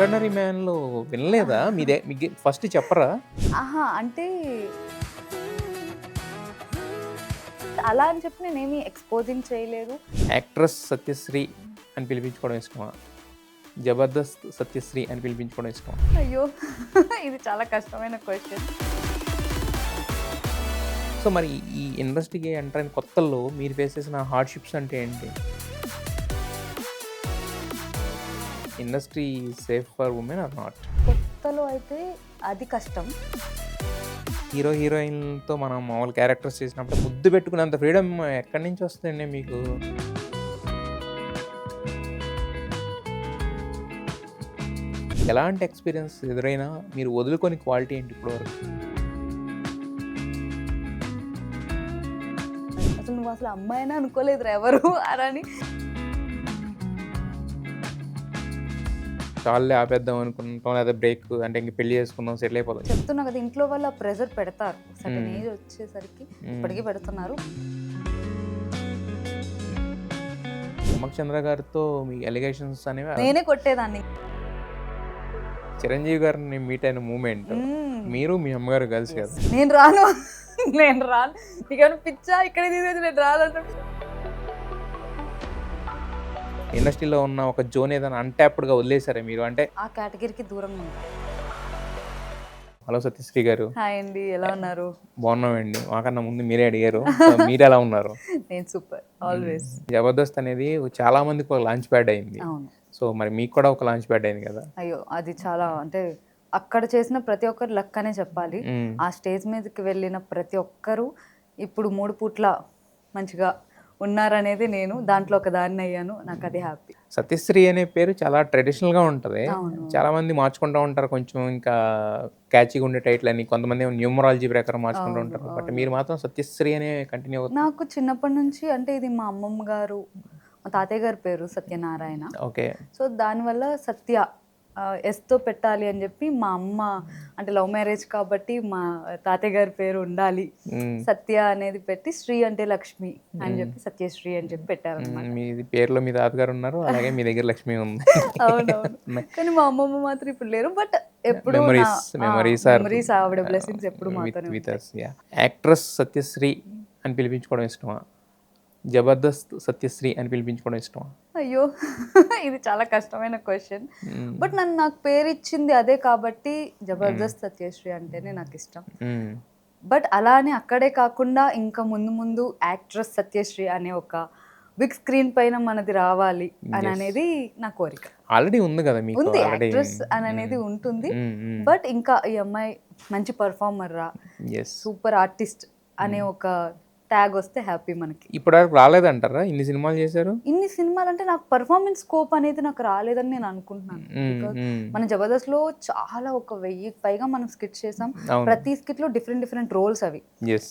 Extraordinary మ్యాన్‌లో వినలేదా? మీకు first చెప్పరా? ఆహా! అంటే అలా అని చెప్పి నేనేమి ఎక్స్‌పోజింగ్ చేయలేదు. యాక్ట్రెస్ సత్యశ్రీ అని పిలిపించుకోవడం ఇష్టమా? జబర్దస్త్ సత్యశ్రీ అని పిలిపించుకోవడం ఇష్టమా? అయ్యో! ఇది చాలా కష్టమైన క్వెషన్. సో, మరి ఈ ఇండస్ట్రీకి ఎంటర్ అయిన కొత్తల్లో మీరు ఫేస్ చేసిన హార్డ్‌షిప్స్ అంటే ఏంటి? Industry safe for women or not? కొత్తలో అయితే అది కష్టం. హీరో, హీరోయిన్‌లతో మనం మామూలు క్యారెక్టర్స్ చేసినప్పుడు ముద్దు పెట్టుకునేంత ఫ్రీడమ్ ఎక్కడి నుంచి వస్తుందండి మీకు? ఎలాంటి ఎక్స్‌పీరియన్స్ ఎదురైనా మీరు వదులుకోని క్వాలిటీ ఏంటి ఇప్పటివరకు? అసలు నువ్వు అసలు అమ్మాయినే అనుకోలేదురా ఎవరు అని. చాలులే ఆపేద్దాం అనుకుంటాం, లేదా బ్రేక్ అంటే ఇంక పెళ్లి చేసుకుందాం, సెటిల్ అయిపోదాం. చెప్తున్నా కదా, ఇంట్లో వాళ్ళు ఆ ప్రెషర్ పెడతారు. సర్టెన్ ఏజ్ వచ్చేసరికి ఇప్పటికీ పెడుతున్నారు. ఉమ్మక్ చంద్ర గారితో మీ ఎలిగేషన్స్ అనేవి నేనే కొట్టేదాన్ని. చిరంజీవి గారిని మీట్ అయిన మూమెంట్ మీరు మీ అమ్మగారు కలిసి కదా? నేను రాను, నేను రాను, నీకేమైనా పిచ్చా ఇక్కడే తీసేది, నేను రాను. ఇండస్ట్రీలో ఉన్న ఒక జోన్ ఏదైనా అన్‌ట్యాప్డ్‌గా వదిలేసారా మీరు? అంటే ఆ కేటగిరీకి దూరంగా ఉంటా. హలో సత్యశ్రీ గారు. హాయ్ అండి, ఎలా ఉన్నారు? బాగున్నామండి. మాకన్నా ముందు మీరే అడిగారు. సో, మీరు ఎలా ఉన్నారు? నేను సూపర్, ఆల్వేస్. జబర్దస్త్ అనేది చాలా మందికి ఒక లాంచ్ ప్యాడ్ అయింది. అవును. సో, మరి మీకు కూడా ఒక లాంచ్ ప్యాడ్ అయింది కదా? అయ్యో, అది చాలా అంటే అక్కడ చేసిన ప్రతి ఒక్కరు లక్ అనే చెప్పాలి. ఆ స్టేజ్ మీదకి వెళ్ళిన ప్రతి ఒక్కరు ఇప్పుడు 3 పూట్ల మంచిగా ఉన్నారనేది నేను దాంట్లో ఒక దాన్ని అయ్యాను. నాకు అది హ్యాపీ. సత్యశ్రీ అనే పేరు చాలా ట్రెడిషనల్‌గా ఉంటది. అవును. చాలా మంది మార్చుకుంటూ ఉంటారు కొంచెం ఇంకా క్యాచీగా ఉండే టైటిల్ అని. కొంతమంది న్యూమరాలజీ ప్రకారం మార్చుకుంటూ ఉంటారు. బట్ మీరు మాత్రం సత్యశ్రీ అనే కంటిన్యూ అవుతుంది. నాకు చిన్నప్పటి నుంచి అంటే ఇది మా అమ్మమ్మ గారు, మా తాతయ్య గారి పేరు సత్యనారాయణ. ఓకే. సో దానివల్ల సత్య ఎస్తో పెట్టాలి అని చెప్పి మా అమ్మ, అంటే లవ్ మ్యారేజ్ కాబట్టి మా తాతయ్య గారి పేరు ఉండాలి, సత్య అనేది పెట్టి శ్రీ అంటే లక్ష్మి అని చెప్పి సత్యశ్రీ అని చెప్పి పెట్టారన్నమాట. మీ పేరులో మీ తాతగారు ఉన్నారు, అలాగే మీ దగ్గర లక్ష్మి ఉంది. అవునవును. కానీ మా అమ్మమ్మ మాత్రం ఇప్పుడు లేరు. బట్ ఎప్పుడు మెమరీస్ ఆవిడ బ్లెస్సింగ్స్ ఎప్పుడు మాతోనే ఉంటాయి. యాక్ట్రెస్ సత్యశ్రీ అని పిలిపించుకోవడం ఇష్టమా? జబర్దస్త్ సత్యశ్రీ అని పిలిపించుకోవడం ఇష్టమా? అయ్యో, ఇది చాలా కష్టమైన క్వశ్చన్. బట్ నాకు పేరు ఇచ్చింది అదే కాబట్టి జబర్దస్త్ సత్యశ్రీ అంటేనే నాకు ఇష్టం. బట్ అలానే అక్కడే కాకుండా ఇంకా ముందు ముందు యాక్ట్రెస్ సత్యశ్రీ అనే ఒక బిగ్ స్క్రీన్ పైన మనది రావాలి అని అనేది నా కోరిక. ఆల్రెడీ ఉంది కదా మీకు? ఉంది, యాక్ట్రెస్ అని అనేది ఉంటుంది. బట్ ఇంకా ఈ అమ్మాయి మంచి పర్ఫార్మర్ రా, సూపర్ ఆర్టిస్ట్ అనే ఒక ట్యాగ్ వస్తే హ్యాపీ మనకి. ఇప్పటివరకు రాలేదంటారా? ఇన్ని సినిమాలు చేశారు. ఇన్ని సినిమాలు అంటే నాకు పర్ఫార్మెన్స్ స్కోప్ అనేది నాకు రాలేదని నేను అనుకుంటున్నాను. మన జబర్దస్త్ లో చాలా 1000 పైగా మనం స్కిట్స్ చేసాం. ప్రతి స్కిట్ లో డిఫరెంట్ రోల్స్ అవి.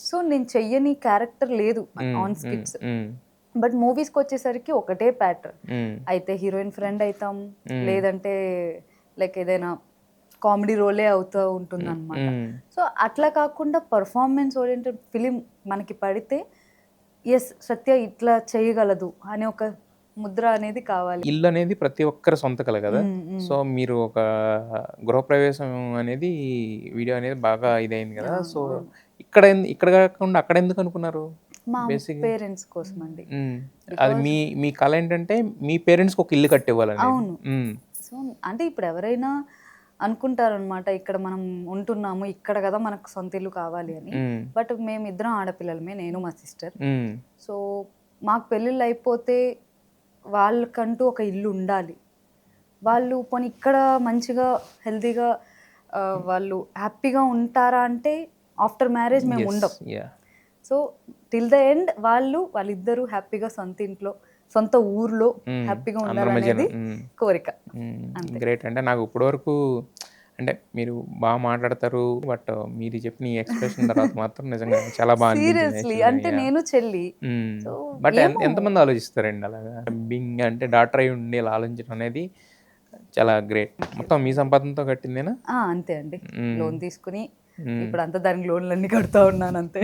సో నేను చెయ్యని క్యారెక్టర్ లేదు ఆన్ స్కిట్స్. బట్ మూవీస్కి వచ్చేసరికి ఒకటే ప్యాటర్న్. అయితే హీరోయిన్ ఫ్రెండ్ అవుతాం, లేదంటే లైక్ ఏదైనా కామెడీ రోలే అవుతూ ఉంటుంది అనమాట. సో అట్లా కాకుండా పర్ఫార్మెన్స్ ఓరియంటెడ్ ఫిలిం మనకి పడితే ఎస్ సత్య ఇట్లా చేయగలదు అనే ఒక ముద్ర అనేది కావాలి. ఇల్లు అనేది ప్రతి ఒక్కరి సొంత కల కదా. సో మీరు ఒక గృహప్రవేశం అనేది వీడియో అనేది బాగా ఇదైంది కదా. సో ఇక్కడ కాకుండా అక్కడ ఎందుకు అనుకున్నారు? మా పేరెంట్స్ కోసం అండి. అది మీ కళ ఏంటంటే మీ పేరెంట్స్కి ఒక ఇల్లు కట్టివ్వాలని. అవును. సో అంటే ఇప్పుడు ఎవరైనా అనుకుంటారనమాట, ఇక్కడ మనం ఉంటున్నాము ఇక్కడ కదా మనకు సొంత ఇల్లు కావాలి అని. బట్ మేము ఇద్దరం ఆడపిల్లలమే, నేను మా సిస్టర్. సో మాకు పెళ్ళిళ్ళు అయిపోతే వాళ్ళకంటూ ఒక ఇల్లు ఉండాలి. వాళ్ళు పోనీ ఇక్కడ మంచిగా హెల్తీగా వాళ్ళు హ్యాపీగా ఉంటారా అంటే ఆఫ్టర్ మ్యారేజ్ మేము ఉండం. సో టిల్ ద ఎండ్ వాళ్ళిద్దరూ హ్యాపీగా సొంత ఇంట్లో సొంత ఊర్లో హ్యాపీగా ఉండాలనేది కోరిక. గ్రేట్. అంటే నాకు ఇప్పటివరకు అంటే మీరు బాగా మాట్లాడతారు, బట్ మీరు చెప్పిన ఈ ఎక్స్ప్రెషన్ తర్వాత మాత్రం నిజంగా చాలా బాగా సీరియస్లీ. అంటే నేను చెల్లి. బట్ ఎంతమంది ఆలోచిస్తారండి అలాగా? బింగ్ అంటే డాక్టర్ అయి ఉండి ఇలా ఆలోచించడం అనేది చాలా గ్రేట్. మొత్తం మీ సంపాదనతో కట్టిందేనా? అంతే అండి, లోన్ తీసుకుని ఇప్పుడు అంతా దానికి లోన్లన్నీ కడుతూ ఉన్నాను అంతే.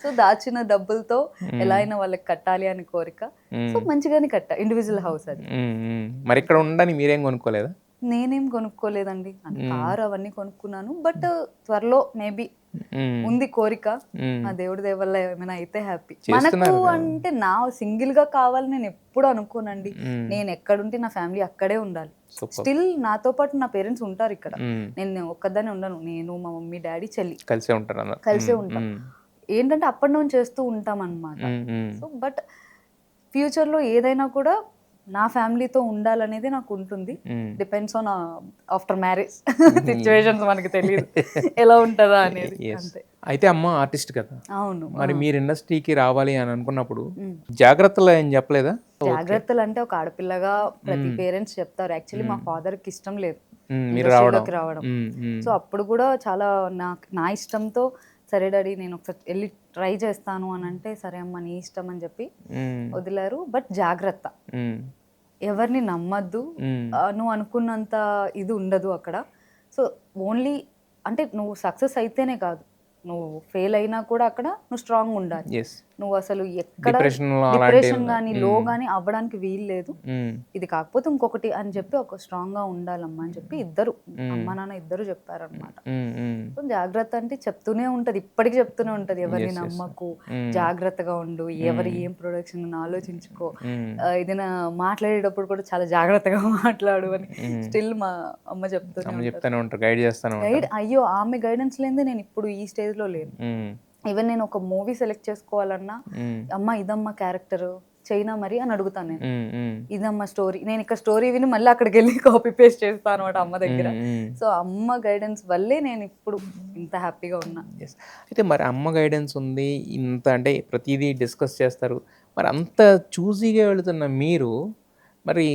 సో దాచిన డబ్బులతో ఎలా అయినా వాళ్ళకి కట్టాలి అని కోరిక. సో మంచిగానే కట్టా, ఇండివిజువల్ హౌస్ అది. మరి ఇక్కడ ఉండడానికి మీరేం కొనుక్కోలేదా? నేనేం కొనుక్కోలేదండి, అంటే కార్ అవన్నీ కొనుక్కున్నాను. బట్ త్వరలో మేబీ ఉంది కోరిక. ఆ దేవుడి దయ వల్ల ఏమైనా అయితే హ్యాపీ. మనకు అంటే నా సింగిల్ గా కావాలి నేను ఎప్పుడు అనుకోనండి. నేను ఎక్కడుంటే నా ఫ్యామిలీ అక్కడే ఉండాలి. స్టిల్ నాతో పాటు నా పేరెంట్స్ ఉంటారు ఇక్కడ. నేను ఒక్కదాన్ని ఉండను. నేను, మా మమ్మీ, డాడీ, చెల్లి కలిసే ఉంటారు. కలిసే ఉంటాం. ఏంటంటే అప్ అండ్ డౌన్ చేస్తూ ఉంటాం అన్నమాట. సో బట్ ఫ్యూచర్ లో ఏదైనా కూడా నా ఫ్యామిలీతో ఉండాలనేది నాకు ఉంటుంది. Depends on after marriage situations, మనకి తెలియదు ఎలా ఉంటుందా అనేది. అంతే. అయితే అమ్మ ఆర్టిస్ట్ కదా, అవును. మరి మీరు ఇండస్ట్రీకి రావాలి అని అనుకున్నప్పుడు జాగ్రత్తలు ఏం చెప్పలేదా? జాగ్రత్తలు అంటే ఒక ఆడపిల్లగా ప్రతి పేరెంట్స్ చెప్తారు. యాక్చువల్లీ మా ఫాదర్ కి ఇష్టం లేదు మీరు ఇండస్ట్రీలోకి రావడం. సో అప్పుడు కూడా చాలా నా ఇష్టంతో సరే డాడీ నేను ఒకసారి వెళ్ళి ట్రై చేస్తాను అని అంటే, సరే అమ్మ నీ ఇష్టం అని చెప్పి వదిలారు. బట్ జాగ్రత్త, ఎవరిని నమ్మద్దు, నువ్వు అనుకున్నంత ఇది ఉండదు అక్కడ. సో ఓన్లీ అంటే నువ్వు సక్సెస్ అయితేనే కాదు, నువ్వు ఫెయిల్ అయినా కూడా అక్కడ నువ్వు స్ట్రాంగ్ ఉండాలి. నువ్వు అసలు ఎక్కడ డిప్రెషన్ కానీ లో కానీ అవ్వడానికి వీలు లేదు. ఇది కాకపోతే ఇంకొకటి అని చెప్పి ఒక స్ట్రాంగ్ గా ఉండాలమ్మా అని చెప్పి ఇద్దరు అమ్మ నాన్న ఇద్దరు చెప్పారనమాట. సో జాగ్రత్త అంటే చెప్తూనే ఉంటది, ఇప్పటికి చెప్తూనే ఉంటది, ఎవరిని నమ్మకు, జాగ్రత్తగా ఉండు, ఎవరి ఏం ప్రొడక్షన్ ఆలోచించుకో, ఏదైనా మాట్లాడేటప్పుడు కూడా చాలా జాగ్రత్తగా మాట్లాడు అని స్టిల్ మా అమ్మ చెప్తూనే ఉంటారు, గైడ్. అయ్యో ఆమె గైడెన్స్ లేదే నేను ఇప్పుడు ఈ స్టేజ్ లో లేను. ఈవెన్ నేను ఒక మూవీ సెలెక్ట్ చేసుకోవాలన్నా, అమ్మ ఇదమ్మా క్యారెక్టర్ చైనా మరి అని అడుగుతాను నేను, ఇదమ్మా స్టోరీ, నేను ఇక్కడ స్టోరీ విని మళ్ళీ అక్కడికి వెళ్ళి కాపీ పేస్ట్ చేస్తాను అనమాట అమ్మ దగ్గర. సో అమ్మ గైడెన్స్ వల్లే నేను ఇప్పుడు ఇంత హ్యాపీగా ఉన్నా. అయితే మరి అమ్మ గైడెన్స్ ఉంది, ఇంత అంటే ప్రతిదీ డిస్కస్ చేస్తారు, మరి అంత చూసీగా వెళుతున్న మీరు మరి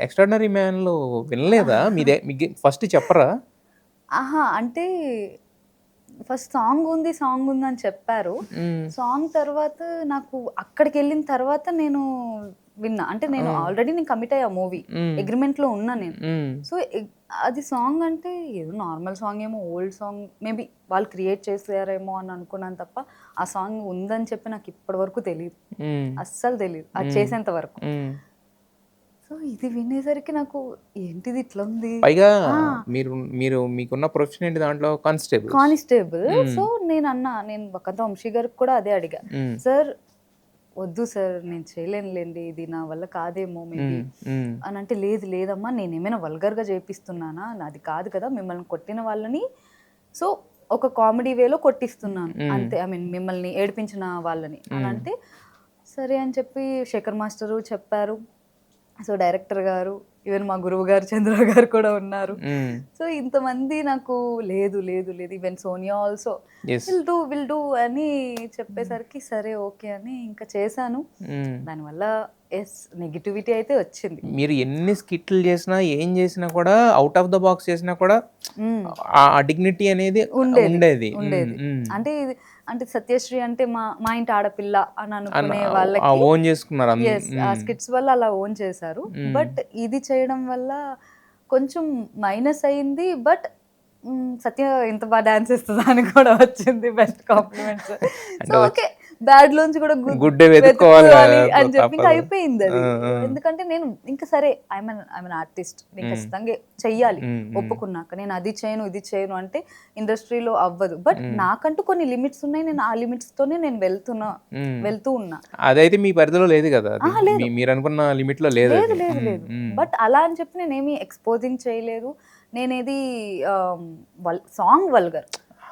ఎక్స్ట్రాడినరీ మ్యాన్లో వినలేదా? మీకు ఫస్ట్ చెప్పరా? అంటే ఫస్ట్ సాంగ్ ఉంది అని చెప్పారు. సాంగ్ తర్వాత నాకు అక్కడికి వెళ్ళిన తర్వాత నేను విన్నా. అంటే నేను ఆల్రెడీ నేను కమిట్ అయ్యా, మూవీ అగ్రిమెంట్ లో ఉన్నా నేను. సో అది సాంగ్ అంటే ఏదో నార్మల్ సాంగ్ ఏమో, ఓల్డ్ సాంగ్ మేబీ వాళ్ళు క్రియేట్ చేసారేమో అని అనుకున్నాను తప్ప ఆ సాంగ్ ఉందని చెప్పి నాకు ఇప్పటి వరకు తెలియదు, అస్సలు తెలియదు అది చేసేంత వరకు. సో ఇది వినేసరికి నాకు ఏంటిది ఇట్లా ఉంది. పైగా మీరు మీకున్న ప్రొఫెషన్ ఏంటి దాంట్లో? కానిస్టేబుల్. సో నేను వకంత వంశీ గారికి కూడా అదే అడిగా, సార్ వద్దు సార్ నేను చేయలేనులేండి, ఇది నా వల్ల కాదేమో మేబీ అని అంటే, లేదమ్మా నేను ఏమైనా వల్గర్గా చేపిస్తున్నానా, నాది కాదు కదా, మిమ్మల్ని కొట్టిన వాళ్ళని సో ఒక కామెడీ వేలో కొట్టిస్తున్నాను అంతే, ఐ మీన్ మిమ్మల్ని ఏడిపించిన వాళ్ళని అని అంటే, సరే అని చెప్పి శేఖర్ మాస్టరు చెప్పారు. సో డైరెక్టర్ గారు, ఈవెన్ మా గురువు గారు చంద్ర గారు కూడా ఉన్నారు. సో ఇంతమంది నాకు లేదు even Sonia also will do అని చెప్పేసరికి సరే ఓకే అని ఇంకా చేశాను. దానివల్ల నెగిటివిటీ అయితే వచ్చింది. మీరు ఎన్ని స్కిట్లు చేసినా ఏం చేసినా కూడా, అవుట్ ఆఫ్ ద బాక్స్ చేసినా కూడా ఆ డిగ్నిటీ అనేది ఉండేది. అంటే సత్యశ్రీ అంటే మా ఇంటి ఆడపిల్ల అని అనుకునే వాళ్ళకి ఓన్ చేసుకున్నారు. ఆ స్కిట్స్ వల్ల అలా ఓన్ చేశారు. బట్ ఇది చేయడం వల్ల కొంచెం మైనస్ అయింది. బట్ సత్య ఇంత బాగా డాన్స్ ఇస్తుందా అని కూడా వచ్చింది, బెస్ట్ కాంప్లిమెంట్స్. ఓకే, బ్యాడ్ లోంచి కూడా గుడ్ వెతుక్కోవాలి అని చెప్పి ఇంకా అయిపోయింది అది. ఎందుకంటే నేను ఇంకా సరే ఐఎమ్ ఆర్టిస్ట్, నేను ఖచ్చితంగా చెయ్యాలి ఒప్పుకున్నాక. నేను అది చేయను ఇది చేయను అంటే ఇండస్ట్రీలో అవ్వదు. బట్ నాకంటూ కొన్ని లిమిట్స్ ఉన్నాయి, నేను ఆ లిమిట్స్ తోనే నేను వెళ్తూ ఉన్నా. అదైతే మీ పరిధిలో లేదు కదా, మీరు అనుకున్న లిమిట్ లో లేదు. బట్ అలా అని చెప్పి నేనేమి ఎక్స్పోజింగ్ చేయలేదు. నేనేది సాంగ్ వల్గర్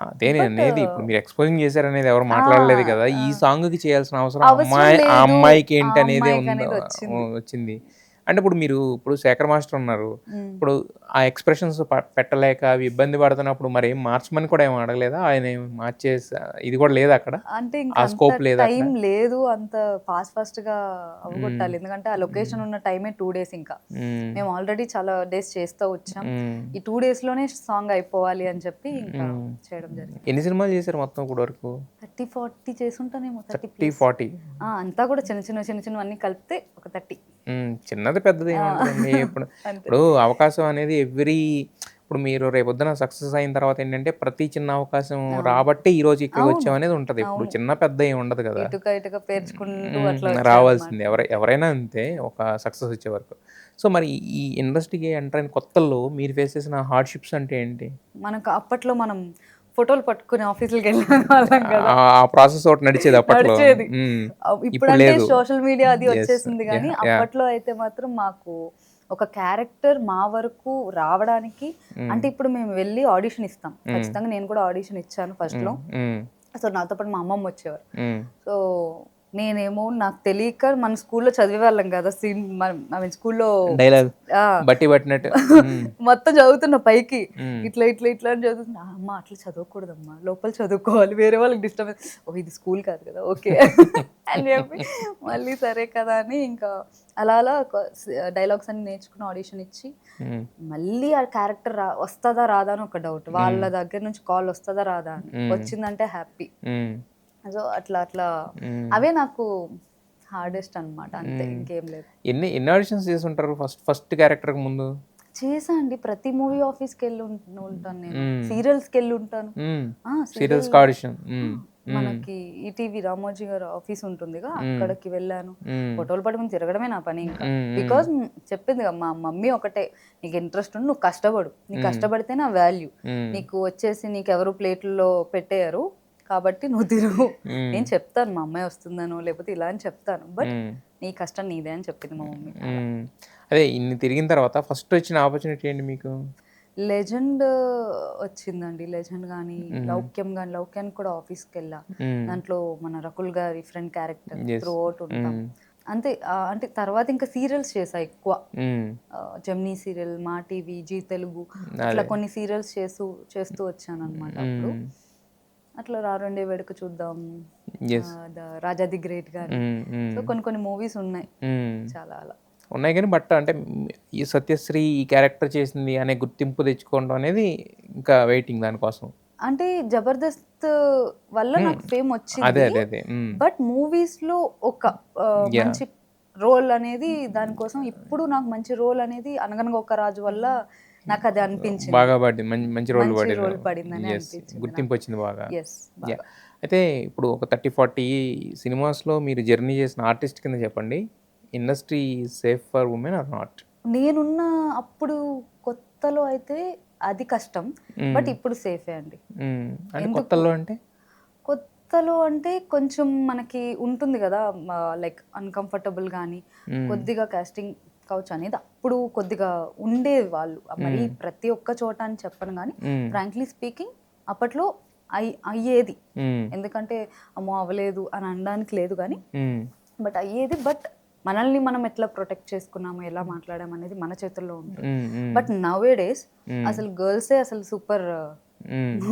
అదేనేది, ఇప్పుడు మీరు ఎక్స్పోజింగ్ చేశారనేది ఎవరు మాట్లాడలేదు కదా. ఈ సాంగ్ కి చేయాల్సిన అవసరం ఆ అమ్మాయికి ఏంటి అనేది వచ్చింది. అంటే ఇప్పుడు శేఖర్ మాస్టర్ ఉన్నారు, ఇప్పుడు ఆ ఎక్స్ప్రెషన్స్ పెట్టలేక అవి ఇబ్బంది పడుతున్నప్పుడు మరి ఏం మార్చమని కూడా ఏం అడగలేదా? ఆయన మార్చేసా ఇది కూడా లేదా అక్కడ? అంటే ఆ స్కోప్ లేదా, టైం లేదు, అంత ఫాస్ట్ గా అవగొట్టాలి. ఎందుకంటే ఆ లొకేషన్ ఉన్న టైమే 2 days. ఇంకా మేము ఆల్రెడీ చాలా డేస్ చేస్తూ వచ్చాం. ఈ 2 days లోనే సాంగ్ అయిపోవాలి అని చెప్పి ఇంకా చేయడం జరిగింది. ఎన్ని సినిమాలు చేశారు మొత్తం ఇప్పుడు వరకు? 30-40 చేసుంటానేమో. 30-40 అంతా కూడా చిన్న అన్ని కలిపితే ఒక 30. చిన్నది పెద్దది ఏమంటుందండి. ఇప్పుడు అవకాశం అనేది ఇప్పుడు మీరు రేపొద్దున సక్సెస్ అయిన తర్వాత ఏంటంటే ప్రతి చిన్న అవకాశం రాబట్టే ఈ రోజు ఇక్కడికి వచ్చామనేది ఉంటది. ఇప్పుడు చిన్న పెద్ద ఏమి ఉండదు కదా. ఇటుక పేర్చుకుంటూ అట్లా రావాల్సిందే ఎవరైనా అంతే ఒక సక్సెస్ వచ్చే వరకు. సో మరి ఈ ఇండస్ట్రీకి ఎంటర్ అయిన కొత్తల్లో మీరు ఫేస్ చేసిన హార్డ్‌షిప్స్ అంటే ఏంటి? మనకు అప్పట్లో మనం ఫోటోలు పట్టుకుని ఆఫీసులకి వెళ్ళిన వాళ్ళం కదా. ఆ ప్రాసెస్ ఒకటి నడిచేది అప్పట్లో. నడిచేది. ఇప్పుడు ఇప్పుడంటే లేదు. సోషల్ మీడియా అది Yes. వచ్చేసింది కానీ Yeah, yeah. అప్పట్లో అయితే మాత్రం మాకు ఒక క్యారెక్టర్ మా వరకు రావడానికి అంటే ఇప్పుడు మేము వెళ్ళి ఆడిషన్ ఇస్తాం. ఖచ్చితంగా నేను కూడా ఆడిషన్ ఇచ్చాను ఫస్ట్ లో. సో నాతో పాటు మా అమ్మమ్మ వచ్చేవారు. సో నేనేమో నాకు తెలియక మన స్కూల్లో చదివేవాళ్ళం కదా సీన్. స్కూల్లో డైలాగ్ బట్టి పట్టినట్టు మొత్తం చదువుతున్నా పైకి ఇట్లా ఇట్లా ఇట్లా అని చదువుతున్నా. అమ్మ అట్లా చదవకూడదమ్మా, లోపల చదువుకోవాలి, వేరే వాళ్ళకి డిస్టర్బెన్స్. ఓ ఇది స్కూల్ కాదు కదా, ఓకే అని చెప్పి మళ్ళీ సరే కదా అని ఇంకా అలా అలా డైలాగ్స్ అన్ని నేర్చుకుని ఆడిషన్ ఇచ్చి మళ్ళీ ఆ క్యారెక్టర్ వస్తుందా రాదా అని ఒక డౌట్. వాళ్ళ దగ్గర నుంచి కాల్ వస్తుందా రాదా అని. వచ్చిందంటే హ్యాపీ. సో అట్లా అట్లా అవే నాకు హార్డెస్ట్ అన్నమాట. అంతే, ఇంకేం లేదు. ఎన్ని ఆడిషన్స్ చేసి ఉంటారు ఫస్ట్ క్యారెక్టర్ ముందు? చేసా అండి. ప్రతి మూవీ ఆఫీస్కి వెళ్ళి ఉంటాను నేను. సీరియల్స్కి వెళ్ళి ఉంటాను. సీరియల్స్ ఆడిషన్ మనకి ఈటీవీ రామోజీ గారు ఆఫీస్ ఉంటుందిగా, అక్కడికి వెళ్ళాను. ఫోటోలు పట్టుకుని తిరగడమే నా పని ఇంకా. బికాజ్ చెప్పింది కదా మా మమ్మీ ఒకటే, నీకు ఇంట్రెస్ట్ ఉంది, నువ్వు కష్టపడు, నీకు కష్టపడితే నా వాల్యూ. నీకు వచ్చేసి నీకు ఎవరు ప్లేట్లలో పెట్టేయరు కాబట్టి నువ్వు తిరుగు. నేను చెప్తాను మా అమ్మాయి వస్తుందనో లేకపోతే ఇలా అని చెప్తాను, బట్ నీ కష్టం నీదే అని చెప్పింది మా మమ్మీ. అదే ఇన్ని తిరిగిన తర్వాత ఫస్ట్ వచ్చిన ఆపర్చునిటీ ఏంటి మీకు? లెజెండ్ వచ్చిందండి. లెజెండ్ కానీ లౌక్యం కానీ, లౌక్యానికి కూడా ఆఫీస్కి వెళ్ళా. దాంట్లో మన రకుల్ గారి ఫ్రెండ్ క్యారెక్టర్ త్రూ అవుట్ ఉంటాం అంతే. అంటే తర్వాత ఇంకా సీరియల్స్ చేసా ఎక్కువ. జెమినీ సీరియల్, మా టీవీ, జీ తెలుగు, అట్లా కొన్ని సీరియల్స్ చేస్తూ వచ్చాను అనమాట. అప్పుడు అట్లా రారండే వేడుక చూద్దాం, రాజా ది గ్రేట్ గాని, సో కొన్ని మూవీస్ ఉన్నాయి చాలా అలా ఉన్నాయి. కానీ బట్ అంటే ఈ సత్యశ్రీ ఈ క్యారెక్టర్ చేసింది అనే గుర్తింపు తెచ్చుకోవడం అనేది ఇంకా వెయిటింగ్ దానికోసం. అంటే జబర్దస్త్ వల్ల నాకు ఫేమ్ వచ్చింది. బట్ మూవీస్ లో ఒక మంచి రోల్ అనేది దానికోసం ఇప్పుడు నాకు మంచి రోల్ అనేది అనగనగా ఒక రాజు వల్ల నాకు అది అనిపించింది. బాగా పడింది, మంచి రోల్ పడిందని అనిపించింది, గుర్తింపు వచ్చింది బాగా. అయితే ఇప్పుడు ఒక 30-40 సినిమాస్లో మీరు జర్నీ చేసిన ఆర్టిస్ట్ కింద చెప్పండి, industry safe for women or not? నేనున్న అప్పుడు కొత్తలో అయితే అది కష్టం, బట్ ఇప్పుడు సేఫే అండి. కొత్తలో అంటే కొంచెం మనకి ఉంటుంది కదా, లైక్ అన్కంఫర్టబుల్ కానీ కొద్దిగా కాస్టింగ్ కౌచ్ అనేది అప్పుడు కొద్దిగా ఉండేది వాళ్ళు. మరి ప్రతి ఒక్క చోట అని చెప్పను కానీ ఫ్రాంక్లీ స్పీకింగ్ అప్పట్లో అయ్యేది. ఎందుకంటే అమ్మో అవ్వలేదు అని అనడానికి లేదు కానీ బట్ అయ్యేది. బట్ మనల్ని మనం ఎట్లా ప్రొటెక్ట్ చేసుకున్నాము, ఎలా మాట్లాడాము అనేది మన చేతుల్లో ఉంటుంది. బట్ నవ్ ఏ డేస్ అసలు గర్ల్సే అసలు సూపర్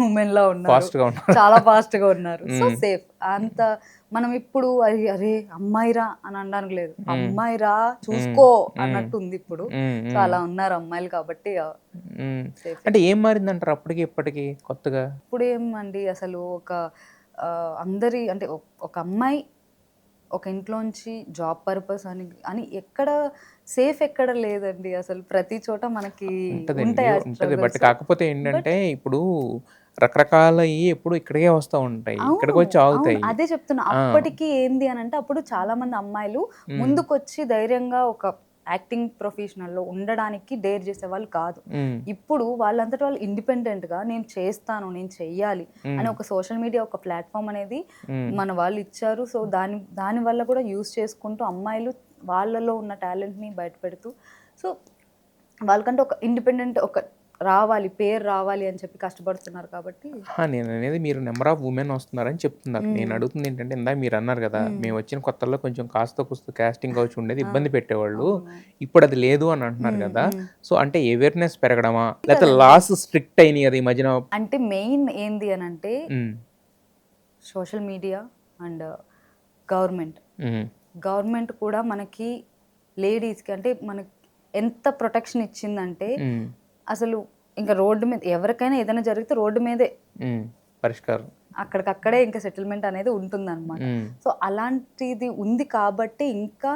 ఉమెన్ లా ఉన్నారు, చాలా ఫాస్ట్ గా ఉన్నారు. సో సేఫ్ అంత మనం ఇప్పుడు అరే అమ్మాయిరా అని అనడానికి లేదు, అమ్మాయిరా చూసుకో అన్నట్టు ఉంది ఇప్పుడు. సో అలా ఉన్నారు అమ్మాయిలు కాబట్టి. అంటే ఏం మారిందంటారు అప్పటికి ఇప్పటికి కొత్తగా? ఇప్పుడు ఏమండి అసలు ఒక అందరి అంటే ఒక అమ్మాయి ఒక ఇంట్లోంచి జాబ్ పర్పస్ అని ఎక్కడ సేఫ్ ఎక్కడ లేదండి అసలు. ప్రతి చోట మనకి ఉంటుంది. బట్ కాకపోతే ఏంటంటే ఇప్పుడు రకరకాల ఎప్పుడు ఇక్కడికే వస్తూ ఉంటాయి, ఇక్కడికి వచ్చి ఆగుతాయి. అదే చెప్తున్నా. అప్పటికి ఏంది అని అంటే అప్పుడు చాలా మంది అమ్మాయిలు ముందుకొచ్చి ధైర్యంగా ఒక యాక్టింగ్ ప్రొఫెషనల్లో ఉండడానికి డేర్ చేసేవాళ్ళు కాదు. ఇప్పుడు వాళ్ళంతటి వాళ్ళు ఇండిపెండెంట్ గా నేను చేస్తాను, నేను చెయ్యాలి అని ఒక సోషల్ మీడియా ఒక ప్లాట్ఫామ్ అనేది మన వాళ్ళు ఇచ్చారు. సో దాని వల్ల కూడా యూజ్ చేసుకుంటూ అమ్మాయిలు వాళ్ళలో ఉన్న టాలెంట్ని బయట పెడుతూ, సో వాళ్ళకంటే ఒక ఇండిపెండెంట్ ఒక రావాలి, పేరు రావాలి అని చెప్పి కష్టపడుతున్నారు కాబట్టి. నేను అనేది మీరు నెంబర్ ఆఫ్ ఉమెన్ వస్తున్నారని చెప్తున్నారు. నేను అడుగుతుంది ఏంటంటే ఇందాక మీరు అన్నారు కదా, మేము వచ్చిన కొత్తల్లో కొంచెం కాస్త కాస్టింగ్ కౌచ్ ఉండేది, ఇబ్బంది పెట్టేవాళ్ళు, ఇప్పుడు అది లేదు అని అంటున్నారు కదా. సో అంటే అవేర్నెస్ పెరగడమా లేకపోతే లాస్ స్ట్రిక్ట్ అయినాయి అది ఈ మధ్యన? అంటే మెయిన్ ఏంది అని అంటే సోషల్ మీడియా అండ్ గవర్నమెంట్ కూడా మనకి లేడీస్కి అంటే మనకి ఎంత ప్రొటెక్షన్ ఇచ్చిందంటే అసలు ఇంకా రోడ్డు మీద ఎవరికైనా ఏదైనా జరిగితే రోడ్డు మీదే పరిష్కారం, అక్కడికక్కడే ఇంకా సెటిల్మెంట్ అనేది ఉంటుంది అనమాట. సో అలాంటిది ఉంది కాబట్టి ఇంకా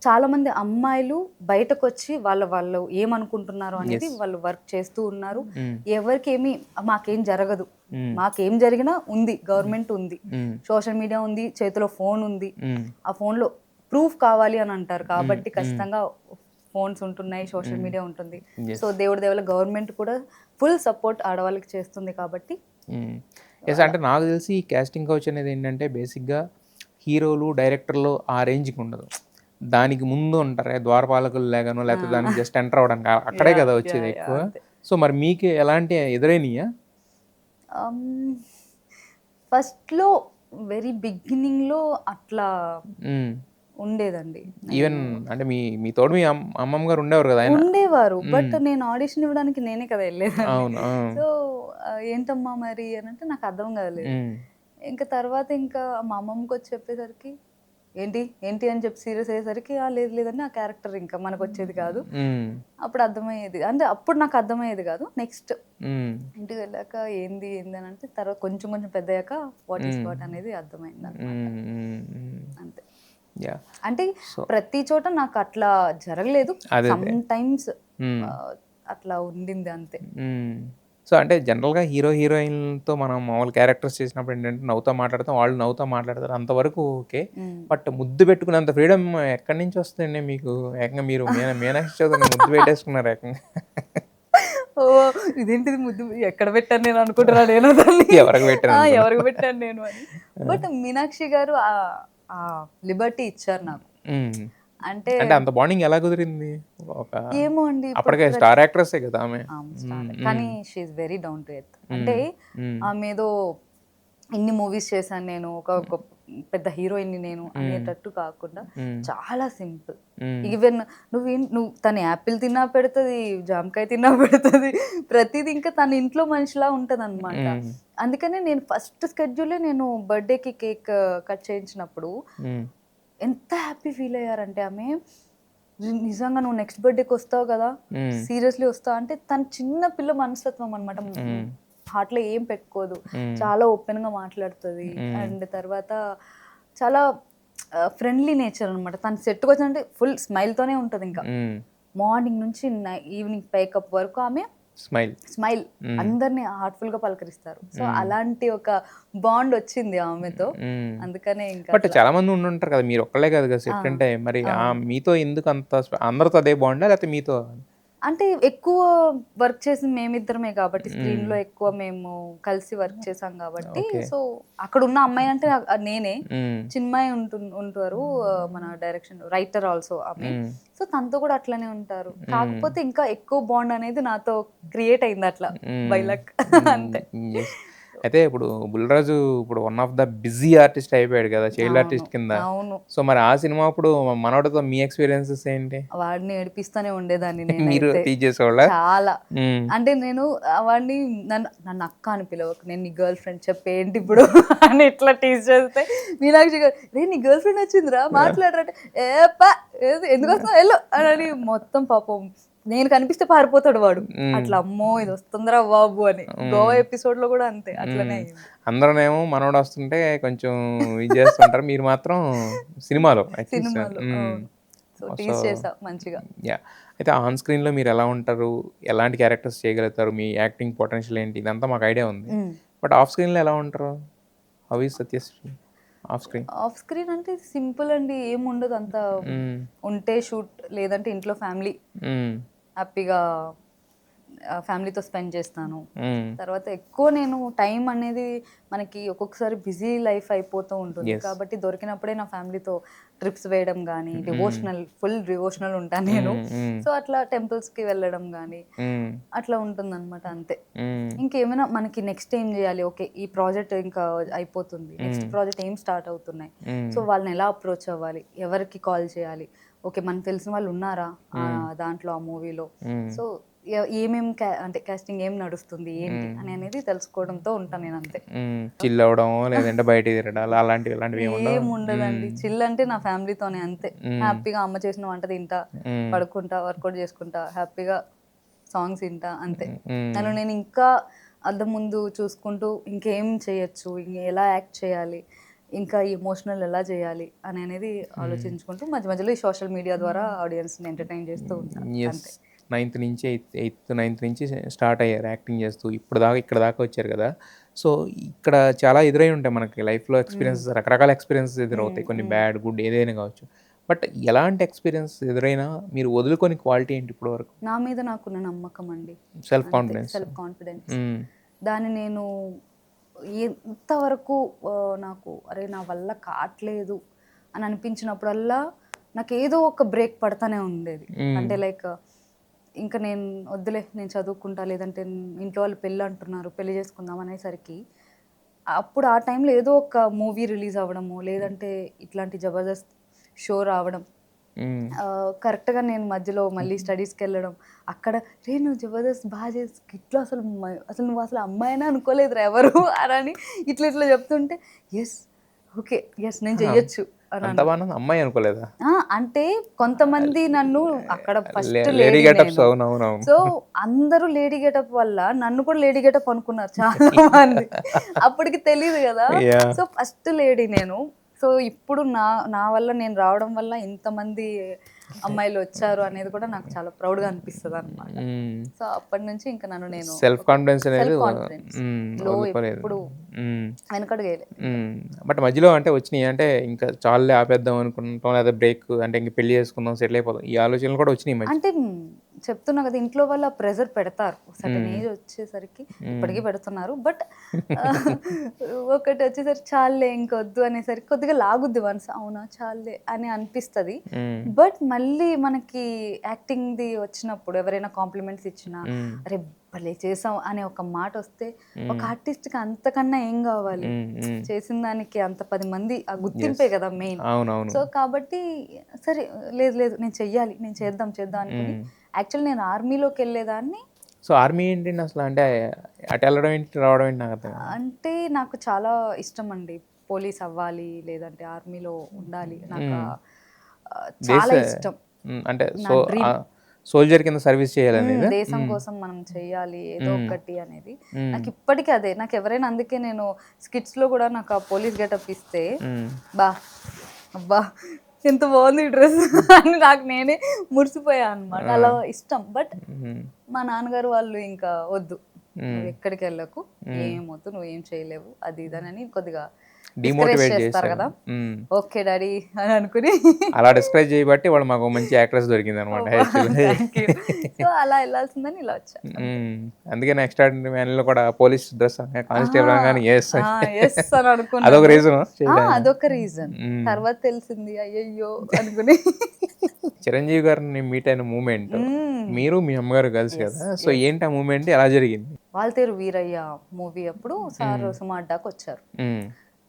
చాలా మంది అమ్మాయిలు బయటకు వచ్చి వాళ్ళు ఏమనుకుంటున్నారు అనేది వాళ్ళు వర్క్ చేస్తూ ఉన్నారు. ఎవరికి ఏమి మాకేం జరగదు, మాకేం జరిగినా ఉంది, గవర్నమెంట్ ఉంది, సోషల్ మీడియా ఉంది, చేతిలో ఫోన్ ఉంది, ఆ ఫోన్లో ప్రూఫ్ కావాలి అని అంటారు కాబట్టి ఖచ్చితంగా ఫోన్స్ ఉంటున్నాయి, సోషల్ మీడియా ఉంటుంది. సో దేవుడి దేవుల గవర్నమెంట్ కూడా ఫుల్ సపోర్ట్ ఆడవాళ్ళకి చేస్తుంది కాబట్టి. ఎస్, అంటే నాకు తెలిసి ఈ కాస్టింగ్ కౌచ్ అనేది ఏంటంటే బేసిక్గా హీరోలు డైరెక్టర్లు ఆ రేంజ్కి ఉండదు, దానికి ముందు ఉంటారు ద్వారపాలకులు లేగానో, లేకపోతే దానికి జస్ట్ ఎంటర్ అవ్వడానికి అక్కడే కదా వచ్చేది ఎక్కువ. సో మరి మీకు ఎలాంటి ఎదురైనయా? ఫస్ట్లో వెరీ బిగినింగ్లో అట్లా ఉండేదండి. ఈవెన్ అంటే మీ తోడు మీ అమ్మమ్మ గారు ఉండేవారు కదా? ఉండేవారు, బట్ నేను ఆడిషన్ ఇవ్వడానికి నేనే కదా వెళ్ళేది. అవును. సో ఏంటమ్మా మరి అని అంటే నాకు అర్థం కాలేదు. ఇంకా తర్వాత ఇంకా మా అమ్మమ్మకి వచ్చి చెప్పేసరికి ఏంటి ఏంటి అని చెప్పి సీరియస్ అయ్యేసరికి లేదు లేదని ఆ క్యారెక్టర్ ఇంకా మనకు వచ్చేది కాదు. అప్పుడు అర్థమయ్యేది, అంటే అప్పుడు నాకు అర్థమయ్యేది కాదు. నెక్స్ట్ ఇంటికి వెళ్ళాక ఏంది ఏంది అని అంటే తర్వాత కొంచెం కొంచెం పెద్ద అయ్యాక వాట్ ఈస్ వాట్ అనేది అర్థమైంది అన్నమాట. అంతే. అంటే ప్రతి చోట నాకు అట్లా జరగలేదు, సమ్ టైమ్స్ అట్లా ఉండింది అంతే. సో అంటే జనరల్గా హీరో హీరోయిన్తో మనం మామూలు క్యారెక్టర్స్ చేసినప్పుడు ఏంటంటే నవ్వుతా మాట్లాడతాం, వాళ్ళు నవ్వుతా మాట్లాడతారు, అంతవరకు ఓకే. బట్ ముద్దు పెట్టుకునేంత ఫ్రీడమ్ ఎక్కడి నుంచి వస్తుందండి మీకు? ఏకంగా మీరు మీనాక్షి చౌదరిని ముద్దు పెట్టేసుకున్నారు ఏకంగా. ఓ ఇదేంటిది ముద్దు ఎక్కడ పెట్టాను నేను అనుకుంటున్నాను, నేను దాన్ని ఎవరికి పెట్టాను నేను అని. బట్ మీనాక్షి గారు ఆ లిబర్టీ ఇచ్చారు నాకు. అంటే అంత బాండింగ్ ఎలా కుదిరింది? ఏమో అండి, అప్పటికే స్టార్ యాక్ట్రెస్ కదా ఆమె, కానీ she is very down to earth. అంటే ఆమె ఏదో ఇన్ని మూవీస్ చేశాను నేను, ఒక పెద్ద హీరోయిన్ నేను అనేటట్టు కాకుండా చాలా సింపుల్. ఈవెన్ నువ్వు తన యాపిల్ తిన్నా పెడుతుంది, జామకాయ తిన్నా పెడుతుంది, ప్రతిదీ ఇంకా తన ఇంట్లో మనిషిలా ఉంటుంది అనమాట. అందుకనే నేను ఫస్ట్ స్కెడ్యూలే నేను బర్త్డేకి కేక్ కట్ చేయించినప్పుడు ఎంత హ్యాపీ ఫీల్ అయ్యారంటే ఆమె, నిజంగా నువ్వు నెక్స్ట్ బర్త్డేకి వస్తావు కదా, సీరియస్లీ వస్తావు అంటే, తన చిన్న పిల్ల మనస్తత్వం అనమాట. హార్ట్లో ఏం పెట్టుకోదు, చాలా ఓపెన్ గా మాట్లాడుతుంది. అండ్ తర్వాత చాలా ఫ్రెండ్లీ నేచర్ అనమాట. తను సెట్కి వచ్చిందంటే ఫుల్ స్మైల్ తోనే ఉంటది. ఇంకా మార్నింగ్ నుంచి ఈవినింగ్ పైకప్ వరకు ఆమె స్మైల్, అందరినీ హార్ట్ఫుల్ గా పలకరిస్తారు. సో అలాంటి ఒక బాండ్ వచ్చింది ఆమెతో. అందుకనే ఇంకా బట్ చాలా మంది ఉండుంటారు కదా, మీరు ఒక్కళ్ళే కాదు కదా సెట్ అంటే, మరి మీతో ఎందుకు అంత అందరితో అదే బాండా, లేకపోతే మీతో? అంటే ఎక్కువ వర్క్ చేసింది మేమిద్దరమే కాబట్టి, స్క్రీన్ లో ఎక్కువ మేము కలిసి వర్క్ చేసాం కాబట్టి. సో అక్కడ ఉన్న అమ్మాయి అంటే నేనే, చిన్మయి ఉంటారు మన డైరెక్షన్ రైటర్ ఆల్సో ఆమె. సో తనతో కూడా అట్లనే ఉంటారు. కాకపోతే ఇంకా ఎక్కువ బాండ్ అనేది నాతో క్రియేట్ అయింది అట్లా బై లక్ అంతే. అయితే ఇప్పుడు బుల్రాజు ఇప్పుడు one of the busy artist అయిపోయాడు కదా, చైల్డ్ ఆర్టిస్ట్ కింద. అవును. సో మరి ఆ సినిమా అప్పుడు మనోడితో మీ ఎక్స్పీరియన్సెస్ ఏంటి? వాడిని ఏడిపిస్తానే ఉండేదాన్ని మీరు తీసేసేవాళ్ళ చాలా. అంటే నేను వాడిని నన్ను అక్క అని పిలవకు, నేను నీ గర్ల్ ఫ్రెండ్ చెప్పేంటి ఇప్పుడు అని ఇట్లా టీజ్ చేస్తే, మీనాక్షి గారు రే నీ గర్ల్ ఫ్రెండ్ వచ్చిందిరా మాట్లాడరంటే, ఏపా ఎందుకు వస్తున్నావు వెళ్ళు అని మొత్తం పాపం నేను కనిపిస్తే పారిపోతాడు వాడు. అట్లా అమ్మో ఇది వస్తుందిరా బాబు అని. గోవా ఎపిసోడ్ లో కూడా అంతే, అట్లనే అందరూనేమో మనోడు వస్తుంటే కొంచెం ఇది చేస్తుంటారు, మీరు మాత్రం సినిమాలో మంచిగా. యా, అయితే ఆన్ స్క్రీన్ లో మీరు ఎలా ఉంటారు, ఎలాంటి క్యారెక్టర్స్ చేయగలుగుతారు, మీ యాక్టింగ్ పొటెన్షియల్ ఏంటి, ఇదంతా మాకు ఐడియా ఉంది. బట్ ఆఫ్ స్క్రీన్ లో ఎలా ఉంటారు? How is Satyasri off screen అంటే సింపుల్ అండి, ఏముండదు అంత. ఉంటే షూట్, లేదంటే ఇంట్లో ఫ్యామిలీ హ్యాపీగా ఫ్యామిలీతో స్పెండ్ చేస్తాను. తర్వాత ఎక్కువ నేను టైం అనేది మనకి ఒక్కొక్కసారి బిజీ లైఫ్ అయిపోతూ ఉంటుంది కాబట్టి దొరికినప్పుడే నా ఫ్యామిలీతో ట్రిప్స్ వేయడం కానీ, ఫుల్ డివోషనల్ ఉంటాను నేను. సో అట్లా టెంపుల్స్ కి వెళ్ళడం కానీ అట్లా ఉంటుంది అనమాట. అంతే. ఇంకేమైనా మనకి నెక్స్ట్ ఏం చేయాలి, ఓకే ఈ ప్రాజెక్ట్ ఇంకా అయిపోతుంది, నెక్స్ట్ ప్రాజెక్ట్ ఏం స్టార్ట్ అవుతున్నాయి, సో వాళ్ళని ఎలా అప్రోచ్ అవ్వాలి, ఎవరికి కాల్ చేయాలి, ఓకే మనకు తెలిసిన వాళ్ళు ఉన్నారా దాంట్లో ఆ మూవీలో, సో ఏమేం అంటే కాస్టింగ్ ఏం నడుస్తుంది ఏంటి అని అనేది తెలుసుకోవడంతో ఉంటాను నేను. అంతే. చిల్ అవడం లేదంటే బయట తిరగడాలు అలాంటివి ఏం ఉండదండి. చిల్ అంటే నా ఫ్యామిలీతోనే అంతే. హ్యాపీగా అమ్మ చేసిన వంట తింటా, పడుకుంటా, వర్కౌట్ చేసుకుంటా, హ్యాపీగా సాంగ్స్ వింటా, అంతే. నేను ఇంకా అద్దం ముందు చూసుకుంటూ ఇంకేం చేయొచ్చు, ఎలా యాక్ట్ చేయాలి, ఇంకా ఎమోషనల్ ఎలా చేయాలి అని అనేది ఆలోచించుకుంటూ మధ్య మధ్యలో ఈ సోషల్ మీడియా ద్వారా ఆడియన్స్ని ఎంటర్టైన్ చేస్తూ ఉంటాను అంతే. 9th నుంచి 9th నుంచి స్టార్ట్ అయ్యారు యాక్టింగ్ చేస్తూ ఇప్పుడు దాకా ఇక్కడ దాకా వచ్చారు కదా. సో ఇక్కడ చాలా ఎదురై ఉంటాయి మనకి లైఫ్లో ఎక్స్పీరియన్సెస్, రకరకాల ఎక్స్పీరియన్సెస్ ఎదురవుతాయి, కొన్ని బ్యాడ్ గుడ్ ఏదైనా కావచ్చు. బట్ ఎలాంటి ఎక్స్పీరియన్స్ ఎదురైనా మీరు వదులుకొని క్వాలిటీ ఏంటి ఇప్పుడు వరకు? నా మీద నాకున్న నమ్మకం అండి, సెల్ఫ్ కాన్ఫిడెన్స్. దాన్ని నేను ఎంతవరకు నాకు అరే నా వల్ల కావట్లేదు అని అనిపించినప్పుడల్లా నాకు ఏదో ఒక బ్రేక్ పడతానే ఉండేది. అంటే లైక్ ఇంకా నేను వద్దులే నేను చదువుకుంటా, లేదంటే ఇంట్లో వాళ్ళు పెళ్ళి అంటున్నారు పెళ్లి చేసుకుందాం అనేసరికి అప్పుడు ఆ టైంలో ఏదో ఒక మూవీ రిలీజ్ అవ్వడము, లేదంటే ఇట్లాంటి జబర్దస్త్ షో రావడం, కరెక్ట్గా నేను మధ్యలో మళ్ళీ స్టడీస్కి వెళ్ళడం, అక్కడ రే నువ్వు జబర్దస్త్ బాగా చేసి ఇట్లా అసలు నువ్వు అసలు అమ్మాయినా అనుకోలేదురా ఎవరు అని ఇట్లా ఇట్లా చెప్తుంటే ఎస్ ఓకే ఎస్ నేను చెయ్యొచ్చు అమ్మాయి అనుకోలేదా? అంటే కొంతమంది నన్ను అక్కడ ఫస్ట్ లేడీ గెటప్స్, సో అందరూ లేడీ గెటప్ వల్ల నన్ను కూడా లేడీ గెటప్ అనుకున్నారు చాలా మంది. అప్పటికి తెలియదు కదా. సో ఫస్ట్ లేడీ నేను. సో ఇప్పుడు నా వల్ల నేను రావడం వల్ల ఇంతమంది అమ్మాయిలు వచ్చారు అనేది కూడా నాకు చాలా ప్రౌడ్గా అనిపిస్తుంది అనమాట. సో అప్పటి నుంచి ఇంకా నన్ను నేను సెల్ఫ్ కాన్ఫిడెన్స్ అనేది ఎప్పుడు వెనకడుగేయలే. బట్ మధ్యలో అంటే వచ్చినాయి అంటే ఇంకా చాలే ఆపేద్దాం అనుకుంటాం, లేదా బ్రేక్ అంటే ఇంక పెళ్లి చేసుకుందాం సెటిల్ అయిపోదాం, ఈ ఆలోచనలు కూడా వచ్చినాయి. అంటే చెప్తున్నా కదా ఇంట్లో వల్ల ప్రెజర్ పెడతారు సర్టన్ ఏజ్ వచ్చేసరికి, ఇప్పటికీ పెడుతున్నారు. బట్ ఒకటి వచ్చేసరికి చాలే ఇంకొద్దు అనేసరికి కొద్దిగా లాగుద్ది వన్స్, అవునా చాలే అని అనిపిస్తుంది. బట్ మళ్ళీ మనకి యాక్టింగ్ది వచ్చినప్పుడు ఎవరైనా కాంప్లిమెంట్స్ ఇచ్చినా అరే భలే చేసాం అనే ఒక మాట వస్తే ఒక ఆర్టిస్ట్కి అంతకన్నా ఏం కావాలి, చేసిన దానికి అంత 10 మంది ఆ గుర్తింపే కదా మెయిన్. సో కాబట్టి సరే లేదు లేదు నేను చెయ్యాలి, నేను చేద్దాం అనుకుని యాక్చువల్లీ నేను ఆర్మీలోకి వెళ్ళేదాన్ని. సో ఆర్మీ ఏంటండి అసలు? అంటే అటు వెళ్ళడం ఏంటి రావడం ఏంటి? నాకు అంటే నాకు చాలా ఇష్టం అండి, పోలీస్ అవ్వాలి లేదంటే ఆర్మీలో ఉండాలి, నాకు చాలా ఇష్టం. అంటే సోల్జర్ కింద సర్వీస్ చేయాలని, దేశం కోసం మనం చెయ్యాలి ఏదో ఒకటి అనేది నాకు ఇప్పటికీ అదే. నాకు ఎవరైనా అందుకే నేను స్కిట్స్ లో కూడా నాకు ఆ పోలీస్ గెటప్ ఇస్తే అబ్బా ఎంత బాగుంది ఈ డ్రెస్ అని నాకు నేనే మురిసిపోయా అనమాట, అలా ఇష్టం. బట్ మా నాన్నగారు వాళ్ళు ఇంకా వద్దు నువ్వు ఎక్కడికి వెళ్ళకు, ఏమొద్దు నువ్వు ఏం చేయలేవు అది ఇదనని కొద్దిగా డిమోటివేట్ చేస్తారు కదా. ఓకే డాడీ అని అనుకుని అలా డిస్క్రైబ్ చేయబట్టి వాళ్ళు మాకు మంచి యాక్ట్రెస్ దొరికింది అనమాట. సో అలా వెళ్ళాల్సిందని ఇలా వచ్చా. అందుకే నెక్స్ట్ మ్యాన్లో కూడా పోలీస్ డ్రెస్ కానిస్టేబుల్ అని అనుకున్నా. అదొక రీజన్. తర్వాత తెలిసింది అయ్యయ్యో అనుకుని. చిరంజీవి గారిని మీట్ అయిన మూమెంట్ మీరు మీ అమ్మగారు కలిసి కదా, సో ఏంటి ఆ మూమెంట్ ఎలా జరిగింది? వాల్తేరు వీరయ్య మూవీ అప్పుడు సార్ సుమా అడ్డాకి వచ్చారు.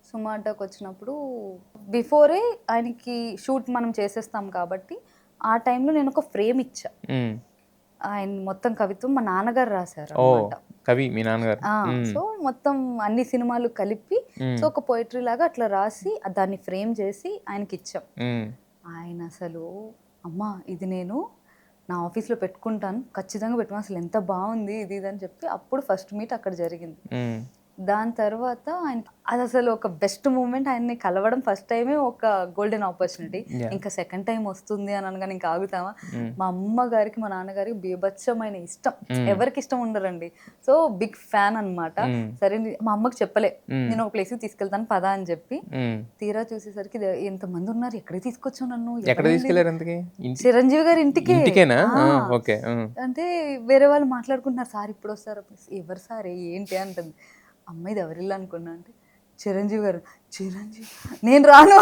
సుమా అడ్డాకి వచ్చినప్పుడు బిఫోరే ఆయనకి షూట్ మనం చేసేస్తాం కాబట్టి ఆ టైంలో నేను ఒక ఫ్రేమ్ ఇచ్చా. ఆయన మొత్తం కవిత్వం మా నాన్నగారు రాశారు అన్నమాట. కవి మీ నాన్నగారు. సో మొత్తం అన్ని సినిమాలు కలిపి సో ఒక పోయిటరీ లాగా అట్లా రాసి దాన్ని ఫ్రేమ్ చేసి ఆయనకి ఇచ్చాం. ఆయన అసలు అమ్మా ఇది నేను నా ఆఫీస్లో పెట్టుకుంటాను, ఖచ్చితంగా పెట్టుకున్నాను, అసలు ఎంత బాగుంది ఇది అని చెప్పి అప్పుడు ఫస్ట్ మీట్ అక్కడ జరిగింది. దాని తర్వాత ఆయన అది అసలు ఒక బెస్ట్ మూమెంట్, ఆయన్ని కలవడం ఫస్ట్ టైమే ఒక గోల్డెన్ ఆపర్చునిటీ. ఇంకా సెకండ్ టైం వస్తుంది అని అనగానే ఇంకా ఆగుతామా. మా అమ్మగారికి మా నాన్నగారికి బీభత్సమైన ఇష్టం, ఎవరికి ఇష్టం ఉండరండి. సో బిగ్ ఫ్యాన్ అనమాట. సరే మా అమ్మకి చెప్పలే నేను ఒక ప్లేస్కి తీసుకెళ్తాను పదా అని చెప్పి, తీరా చూసేసరికి ఎంతమంది ఉన్నారు, ఎక్కడికి తీసుకొచ్చావు నన్ను, చిరంజీవి గారి ఇంటికి. అంటే వేరే వాళ్ళు మాట్లాడుకుంటున్నారు, సార్ ఇప్పుడు వస్తారు, ఎవరు సార్ ఏంటి అంటుంది. అమ్మాయిది ఎవరిల్లు అనుకున్నా అంటే చిరంజీవి గారు. చిరంజీవి నేను రాను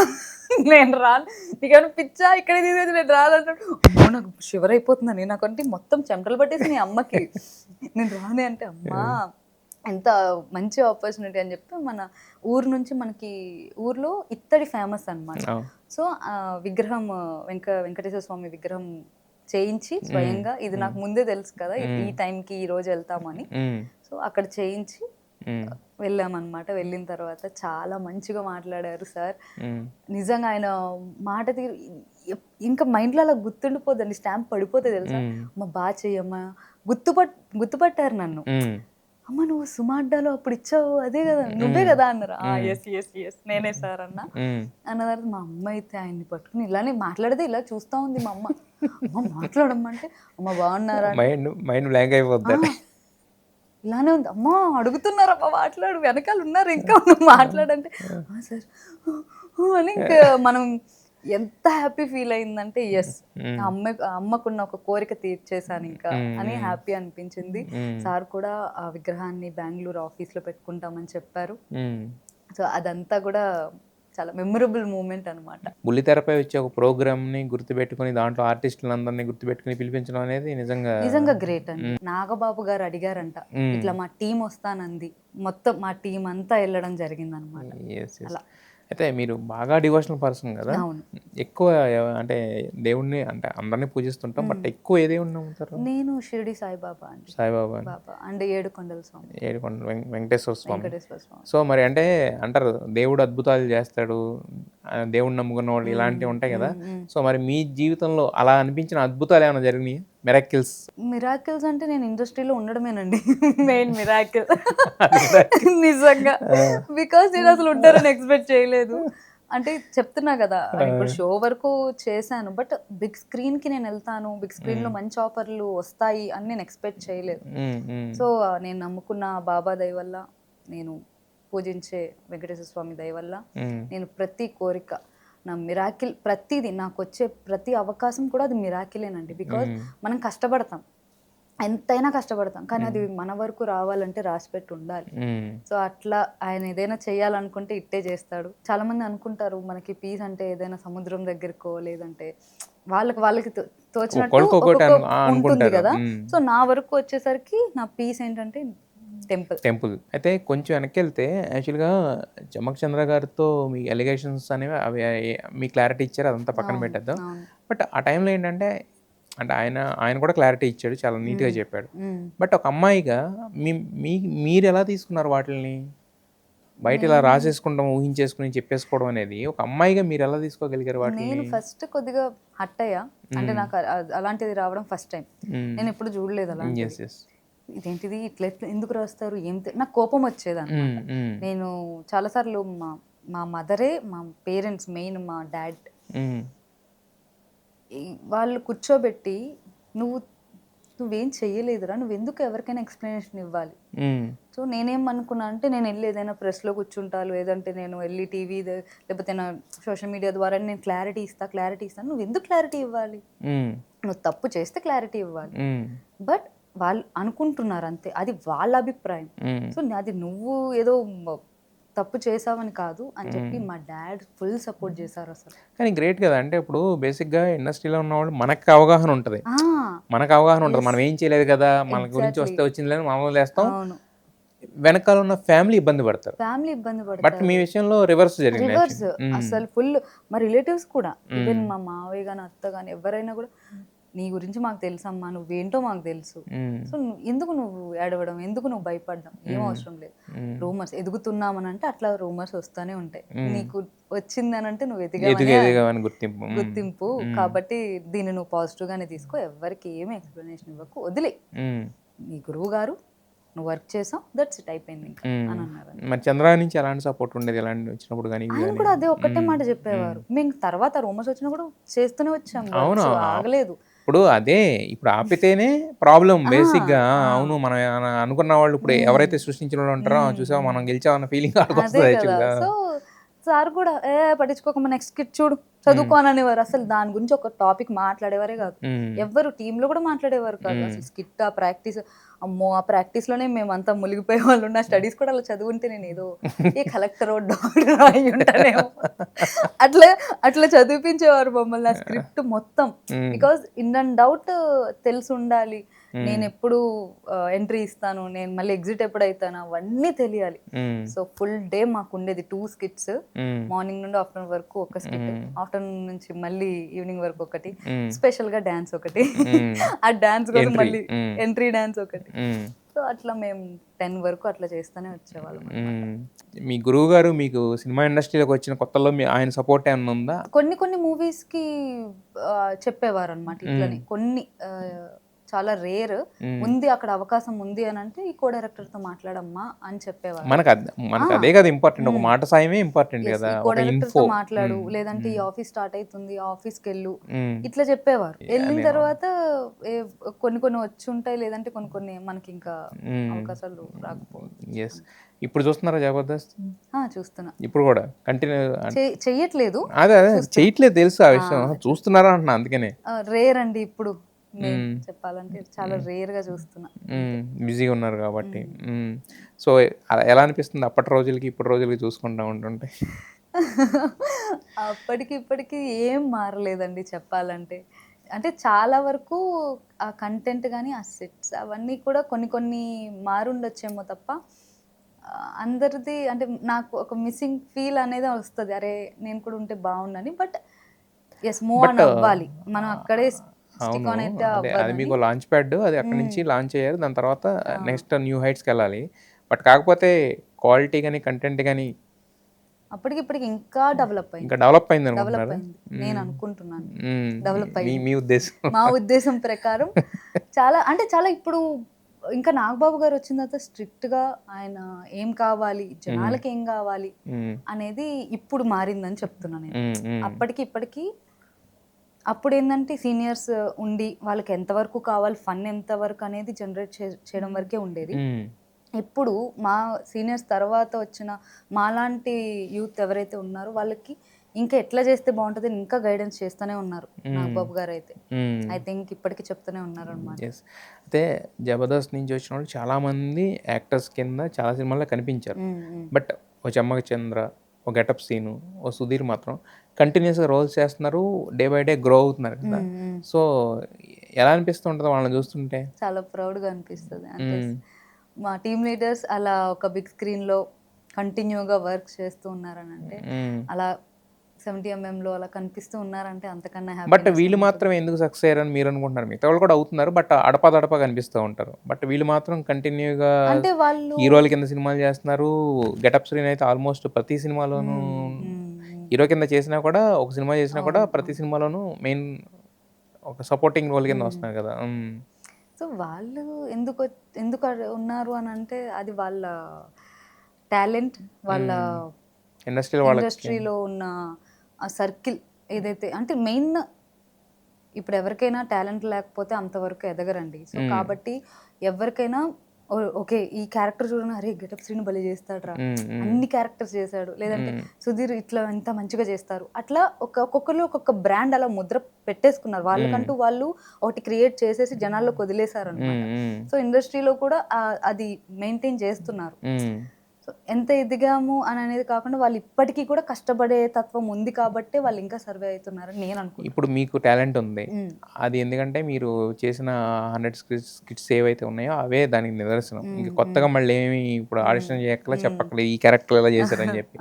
నీకేమైనా పిచ్చా ఇక్కడ తీసుకొచ్చి నేను రానంటాడు. అమ్మో నాకు షివర్ అయిపోతుందని, నాకంటే మొత్తం చెమటలు పట్టేసి నీ అమ్మకి నేను రానే అంటే అమ్మా ఎంత మంచి ఆపర్చునిటీ అని చెప్పి మన ఊరు నుంచి మనకి ఊర్లో ఇత్తడి ఫేమస్ అనమాట. సో విగ్రహం వెంకటేశ్వర స్వామి విగ్రహం చేయించి స్వయంగా, ఇది నాకు ముందే తెలుసు కదా ఈ టైంకి ఈ రోజు వెళ్తామని, సో అక్కడ చేయించి వెళ్ళామన్నమాట. వెళ్ళిన తర్వాత చాలా మంచిగా మాట్లాడారు సార్. నిజంగా ఆయన మాట తీరు ఇంకా మైండ్లో అలా గుర్తుండిపోద్దండి, స్టాంప్ పడిపోతే తెలుసా. అమ్మ బాగా చెయ్యమ్మా, గుర్తుపట్టారు నన్ను. అమ్మ నువ్వు సుమాడ్డాలో అప్పుడు ఇచ్చావు అదే కదా నువ్వే కదా అన్నారు. ఎస్ ఎస్ ఎస్ నేనే సార్ అన్న. అన్న తర్వాత మా అమ్మ అయితే ఆయన్ని పట్టుకుని ఇలానే మాట్లాడితే ఇలా చూస్తూ ఉంది మా అమ్మ. అమ్మ మాట్లాడమ్మంటే అమ్మ బాగున్నారా మైండ్ బ్లాంక్ అయిపోద్ది. ఇలానే ఉంది. అమ్మ అడుగుతున్నారమ్మా మాట్లాడు వెనకాల ఉన్నారు ఇంకా నువ్వు మాట్లాడంటే సార్ అని ఇంకా మనం ఎంత హ్యాపీ ఫీల్ అయిందంటే ఎస్ అమ్మకున్న ఒక కోరిక తీర్చేశాను ఇంకా అని హ్యాపీ అనిపించింది. సార్ కూడా ఆ విగ్రహాన్ని బెంగళూరు ఆఫీస్లో పెట్టుకుంటామని చెప్పారు. సో అదంతా కూడా చాలా మెమరబుల్ మూమెంట్ అనమాట. బుల్లితెరపై వచ్చే ఒక ప్రోగ్రామ్ ని గుర్తుపెట్టుకుని దాంట్లో ఆర్టిస్టులందరినీ గుర్తుపెట్టుకుని పిలిపించడం అనేది నిజంగా గ్రేట్ అండి. నాగబాబు గారు అడిగారంట ఇట్లా మా టీం వస్తానంది, మొత్తం మా టీం అంతా వెళ్ళడం జరిగింది అనమాట. అలా అయితే మీరు బాగా డివోషనల్ పర్సన్ కదా, ఎక్కువ అంటే దేవుణ్ణి అంటే అందరినీ పూజిస్తుంటాం, బట్ ఎక్కువ ఏ దేవుణ్ణి నమ్ముతారు? నేను షిరిడి సాయిబాబా అండి. సాయిబాబా అంటే ఏడుకొండల స్వామి, వెంకటేశ్వర స్వామి. సో మరి అంటే అంటారు దేవుడు అద్భుతాలు చేస్తాడు, దేవుడిని నమ్ముకున్న వాళ్ళు ఇలాంటివి ఉంటాయి కదా. సో మరి మీ జీవితంలో అలా అనిపించిన అద్భుతాలు ఏమైనా జరిగినాయి? మిరాకిల్స్ అంటే నేను ఇండస్ట్రీలో ఉండడమేనండి మెయిన్ మిరాకిల్ నిజంగా. బికాస్ నేను అసలు ఉంటారని ఎక్స్పెక్ట్ చేయలేదు. అంటే చెప్తున్నా కదా ఇప్పుడు షో వరకు చేశాను, బట్ బిగ్ స్క్రీన్ కి నేను వెళ్తాను, బిగ్ స్క్రీన్ లో మంచి ఆఫర్లు వస్తాయి అని నేను ఎక్స్పెక్ట్ చేయలేదు. సో నేను నమ్ముకున్న బాబా దయ వల్ల, నేను పూజించే వెంకటేశ్వర స్వామి దయ వల్ల నేను ప్రతి కోరిక, నా మిరాకిల్, ప్రతిదీ నాకు వచ్చే ప్రతి అవకాశం కూడా అది మిరాకిలేనండి. బికాజ్ మనం కష్టపడతాం, ఎంతైనా కష్టపడతాం, కానీ అది మన వరకు రావాలంటే రాసిపెట్టి ఉండాలి. సో అట్లా ఆయన ఏదైనా చేయాలనుకుంటే ఇట్టే చేస్తాడు. చాలా మంది అనుకుంటారు మనకి పీస్ అంటే ఏదైనా సముద్రం దగ్గరకో లేదంటే వాళ్ళకి తోచినట్టు ఉంటుంది కదా. సో నా వరకు వచ్చేసరికి నా పీస్ ఏంటంటే టెంపుల్. అయితే కొంచెం వెనక్కి వెళ్తే యాక్చువల్గా చమ్మక్ చంద్ర గారితో మీ ఎలిగేషన్స్ అనేవి అవి మీ క్లారిటీ ఇచ్చారు, అదంతా పక్కన పెట్టేద్దాం. బట్ ఆ టైంలో ఏంటంటే అంటే ఆయన కూడా క్లారిటీ ఇచ్చాడు, చాలా నీట్గా చెప్పాడు. బట్ ఒక అమ్మాయిగా మీరు ఎలా తీసుకున్నారు వాటిని? బయట ఇలా రాసేసుకుంటాం, ఊహించేసుకుని చెప్పేసుకోవడం అనేది ఒక అమ్మాయిగా మీరు ఎలా తీసుకోగలిగారు వాటిని? నేను ఫస్ట్ కొద్దిగా హట్ అయ్యా, అంటే నాకు అలాంటిది రావడం ఫస్ట్ టైం, నేను ఎప్పుడు చూడలేదు అలా. ఇదేంటిది ఇట్లా ఎందుకు రాస్తారు, నాకు కోపం వచ్చేదన్నమాట. నేను చాలాసార్లు మా మదరే, మా పేరెంట్స్, మెయిన్ మా డాడ్, వాళ్ళు కూర్చోబెట్టి నువ్వేం చెయ్యలేదురా, నువ్వెందుకు ఎవరికైనా ఎక్స్ప్లెనేషన్ ఇవ్వాలి. సో నేనేమనుకున్నా అంటే నేను వెళ్ళి ఏదైనా ప్రెస్లో కూర్చుంటాను, లేదంటే నేను వెళ్ళి టీవీ లేకపోతే నా సోషల్ మీడియా ద్వారా నేను క్లారిటీ ఇస్తాను. నువ్వు ఎందుకు క్లారిటీ ఇవ్వాలి? నువ్వు తప్పు చేస్తే క్లారిటీ ఇవ్వాలి. బట్ వాళ్ళు అనుకుంటున్నారు అంతే, అది వాళ్ళ అభిప్రాయం. సో అది నువ్వు ఏదో తప్పు చేసావని కాదు అని చెప్పి మా డాడ్ ఫుల్ సపోర్ట్ చేశారు అసలు. కానీ గ్రేట్ కదా, అంటే ఇప్పుడు బేసిక్గా ఇండస్ట్రీలో ఉన్న వాళ్ళు మనకు అవగాహన ఉంటుంది, మనం ఏం చేయలేదు కదా, మన గురించి వస్తే వచ్చింది లేదు మామూలు వేస్తాం, వెనకాల ఉన్న ఫ్యామిలీ ఇబ్బంది పడతారు. బట్ మీ విషయంలో రివర్స్ జరిగింది. అసలు ఫుల్ మా రిలేటివ్స్ కూడా, ఈవెన్ మా మావయ్య కానీ అత్త కానీ ఎవరైనా కూడా నీ గురించి మాకు తెలుసమ్మా, నువ్వేంటో మాకు తెలుసు, సో ఎందుకు నువ్వు ఏడవడం, ఎందుకు నువ్వు భయపడడం, ఏం అవసరం లేదు. రూమర్స్ ఎదుగుతున్నామని అంటే అట్లా రూమర్స్ వస్తూనే ఉంటాయి, నీకు వచ్చిందని అంటే నువ్వు ఎదిగావని గుర్తింపు. కాబట్టి దీన్ని నువ్వు పాజిటివ్ గానే తీసుకో, ఎవరికి ఏమి ఎక్స్ప్లెనేషన్ ఇవ్వకు, వదిలే. నీ గురువు గారు నువ్వు వర్క్ చేసావు, దట్స్ ఇట్, అయిపోయింది ఇంకా అని అన్నారు. మరి చంద్ర నుంచి ఎలాంటి సపోర్ట్ ఉండేది ఎలాంటి వచ్చినప్పుడు? కానీ ఆయన కూడా అదే ఒక్కటే మాట చెప్పేవారు. మేము తర్వాత రూమర్స్ వచ్చినా కూడా చేస్తూనే వచ్చాము, ఆగలేదు. ఇప్పుడు ఇప్పుడు ఆపితేనే ప్రాబ్లం బేసిక్ గా. అవును, మనం అనుకున్న వాళ్ళు ఇప్పుడు ఎవరైతే సృష్టించిన వాళ్ళు ఉంటారో చూసావా మనం గెలిచామన్న ఫీలింగ్ వస్తుంది. సో సార్ కూడా పట్టించుకోకుండా నెక్స్ట్ కిట్ చూడు చదువుకోననేవారు. అసలు దాని గురించి ఒక టాపిక్ మాట్లాడేవారే కాదు, ఎవరు టీంలో కూడా మాట్లాడేవారు కాదు. అసలు స్కిట్ ఆ ప్రాక్టీస్, అమ్మో ఆ ప్రాక్టీస్ లోనే మేమంతా మునిగిపోయే వాళ్ళు. నా స్టడీస్ కూడా అలా చదువుంటే నేను ఏదో ఏ కలెక్టర్ డాక్టర్ అయి ఉంటానేమో, అట్లా చదివించేవారు మమ్మల్ని ఆ స్క్రిప్ట్ మొత్తం. బికాస్ ఇన్ అండ్ అవుట్ తెలిసి ఉండాలి, నేను ఎప్పుడు ఎంట్రీ ఇస్తాను, నేను మళ్ళీ ఎగ్జిట్ ఎప్పుడు అవుతాను, అవన్నీ తెలియాలి. సో ఫుల్ డే మాకు ఉండేది 2 స్కిట్స్, మార్నింగ్ నుండి ఆఫ్టర్నూన్ వరకు ఒక స్కిట్, ఆఫ్టర్నూన్ నుంచి మళ్ళీ ఈవినింగ్ వరకు ఒకటి, స్పెషల్ గా డాన్స్ ఒకటి, ఆ డాన్స్ కూడా మళ్ళీ ఎంట్రీ డాన్స్ ఒకటి. సో అట్లా మేము 10 వరకు అట్లా చేస్తూనే వచ్చేవాళ్ళం. మీ గురువు గారు మీకు సినిమా ఇండస్ట్రీలోకి వచ్చిన కొత్తలో ఆయన సపోర్ట్ ఏమన్నా ఉందా? కొన్ని మూవీస్ కి చెప్పేవారు అనమాట ఇట్లని, కొన్ని చాలా రేర్. ఉంది అక్కడ అవకాశం ఉంది అని అంటే ఈ కో డైరెక్టర్ తో మాట్లాడమ్మా అని చెప్పేవారు. మనకు అదే కదా ఇంపార్టెంట్, ఒక మాట సాయమే ఇంపార్టెంట్ కదా, కో డైరెక్టర్ తో మాట్లాడు, లేదంటే ఈ ఆఫీస్ స్టార్ట్ అవుతుంది ఆఫీస్కి వెళ్ళు, ఇట్లా చెప్పేవారు. వెళ్ళిన తర్వాత కొన్ని కొన్ని వచ్చి ఉంటాయి, లేదంటే కొన్ని కొన్ని మనకి ఇంకా అవకాశాలు రాకపోవచ్చు. ఇప్పుడు చూస్తున్నారా జబర్దస్త్? చూస్తున్నా. ఇప్పుడు కూడా కంటిన్యూ చెయ్యట్లేదు, అదే చెయ్యట్లేదు తెలుసు ఆ విషయం, చూస్తున్నారా అంటున్నా అందుకనే. రేర్ అండి ఇప్పుడు చెప్పాలంటే, చాలా రేర్ గా చూస్తున్నా. బిజీగా ఉన్నారు కాబట్టి. సో ఎలా అనిపిస్తుంది అప్పటి రోజులకి ఇప్పుడు రోజులకి చూసుకుంటా ఉంటుంటే? అప్పటికి ఇప్పటికి ఏం మారలేదండి చెప్పాలంటే. అంటే చాలా వరకు ఆ కంటెంట్ కానీ ఆ సెట్స్ అవన్నీ కూడా కొన్ని కొన్ని మారుండొచ్చేమో తప్ప అందరిది అంటే నాకు ఒక మిస్సింగ్ ఫీల్ అనేది వస్తుంది, అరే నేను కూడా ఉంటే బాగుండని. బట్ ఎస్, మూవ్ ఆన్ అవ్వాలి మనం, అక్కడే స్టిక్ ఆన్ అయితే అది అవ్వదని. మీకు లాంచ్ ప్యాడ్, అది అక్కడి నుంచి లాంచ్ అయ్యారు, దాని తర్వాత నెక్స్ట్ న్యూ హైట్స్కి వెళ్ళాలి. బట్ కాకపోతే క్వాలిటీ కానీ కంటెంట్ కానీ అప్పటికి ఇప్పటికి ఇంకా డెవలప్ అయింది, ఇంకా డెవలప్ అయింది అనుకుంటున్నారా? నేను అనుకుంటున్నాను డెవలప్ అయింది. మీ ఉద్దేశం? మా ఉద్దేశం ప్రకారం చాలా అంటే చాలా. ఇప్పుడు ఇంకా నాగబాబు గారు వచ్చిన తర్వాత స్ట్రిక్ట్ గా ఆయన ఏం కావాలి, జనాలకి ఏం కావాలి అనేది ఇప్పుడు మారిందని చెప్తున్నాను నేను. అప్పటికి ఇప్పటికి అప్పుడు ఏంటంటే సీనియర్స్ ఉండి వాళ్ళకి ఎంతవరకు కావాలి, ఫన్ ఎంతవరకు అనేది జనరేట్ చేయడం వరకే ఉండేది. ఇప్పుడు మా సీనియర్స్ తర్వాత వచ్చిన మాలాంటి యూత్ ఎవరైతే ఉన్నారో వాళ్ళకి ఇంకా ఎట్లా చేస్తే బాగుంటుంది ఇంకా గైడెన్స్ చేస్తూనే ఉన్నారు నాగబాబు గారు అయితే. ఐ థింక్ ఇప్పటికీ చెప్తూనే ఉన్నారు అనమాట. అయితే జబర్దస్త్ నుంచి వచ్చిన వాళ్ళు చాలా మంది యాక్టర్స్ కింద చాలా సినిమాల్లో కనిపించారు. బట్ ఓ చెమ్మక చంద్ర, ఓ గెటప్ సీను, ఓ సుధీర్ మాత్రం కంటిన్యూస్గా రోల్స్ చేస్తున్నారు, డే బై డే గ్రో అవుతున్నారు కదా. సో ఎలా అనిపిస్తూ ఉంటుంది వాళ్ళని చూస్తుంటే? చాలా ప్రౌడ్గా అనిపిస్తుంది. అంటే మా టీమ్ లీడర్స్ అలా ఒక బిగ్ స్క్రీన్లో కంటిన్యూగా వర్క్ చేస్తూ ఉన్నారని అంటే, అలా 70mm లో అలా కనిపిస్తూ ఉన్నారంటే అంతకన్నా హ్యాపీ. బట్ వీళ్ళు మాత్రం ఎందుకు సక్సెస్ అయ్యారని మీరు అనుకుంటున్నారు? మిగతా వాళ్ళు కూడా అవుతున్నారు, బట్ అడపదడప కనిపిస్తూ ఉంటారు. బట్ వీళ్ళు మాత్రం కంటిన్యూగా అంటే వాళ్ళు హీరోల కింద సినిమాలు చేస్తున్నారు. గెటప్ శ్రీన్ అయితే ఆల్మోస్ట్ ప్రతి సినిమాలోనూ హీరో కింద చేసినా కూడా, ఒక సినిమా చేసినా కూడా ప్రతి సినిమాలోనూ మెయిన్ ఒక సపోర్టింగ్ రోల్ కింద వస్తున్నారు కదా. సో వాళ్ళు ఎందుకు ఉన్నారు అని అంటే అది వాళ్ళ టాలెంట్, వాళ్ళ ఇండస్ట్రీలో ఉన్న ఆ సర్కిల్ ఏదైతే. అంటే మెయిన్ ఇప్పుడు ఎవరికైనా టాలెంట్ లేకపోతే అంతవరకు ఎదగరండి. సో కాబట్టి ఎవరికైనా ఓకే ఈ క్యారెక్టర్ చూడని, అరే గెటప్ శ్రీని బలి చేస్తాడు రా, అన్ని క్యారెక్టర్స్ చేశాడు, లేదంటే సుధీర్ ఇట్లా ఎంత మంచిగా చేస్తారు, అట్లా ఒక్కొక్కరు ఒక్కొక్క బ్రాండ్ అలా ముద్ర పెట్టేసుకున్నారు. వాళ్ళకంటూ వాళ్ళు ఒకటి క్రియేట్ చేసేసి జనాల్లోకి వదిలేశారు అనమాట. సో ఇండస్ట్రీలో కూడా అది మెయింటైన్ చేస్తున్నారు. సో ఎంత ఎదిగాము అని అనేది కాకుండా వాళ్ళు ఇప్పటికీ కూడా కష్టపడే తత్వం ఉంది కాబట్టి వాళ్ళు ఇంకా సర్వే అవుతున్నారని నేను అనుకుంటున్నాను. ఇప్పుడు మీకు టాలెంట్ ఉంది, అది ఎందుకంటే మీరు చేసిన 100 స్కిట్స్ ఏవైతే ఉన్నాయో అవే దానికి నిదర్శనం. ఇంకా కొత్తగా మళ్ళీ ఏమి ఇప్పుడు ఆడిషన్ చేయక్కల చెప్పక్కలే ఈ క్యారెక్టర్ ఎలా చేశారని చెప్పి.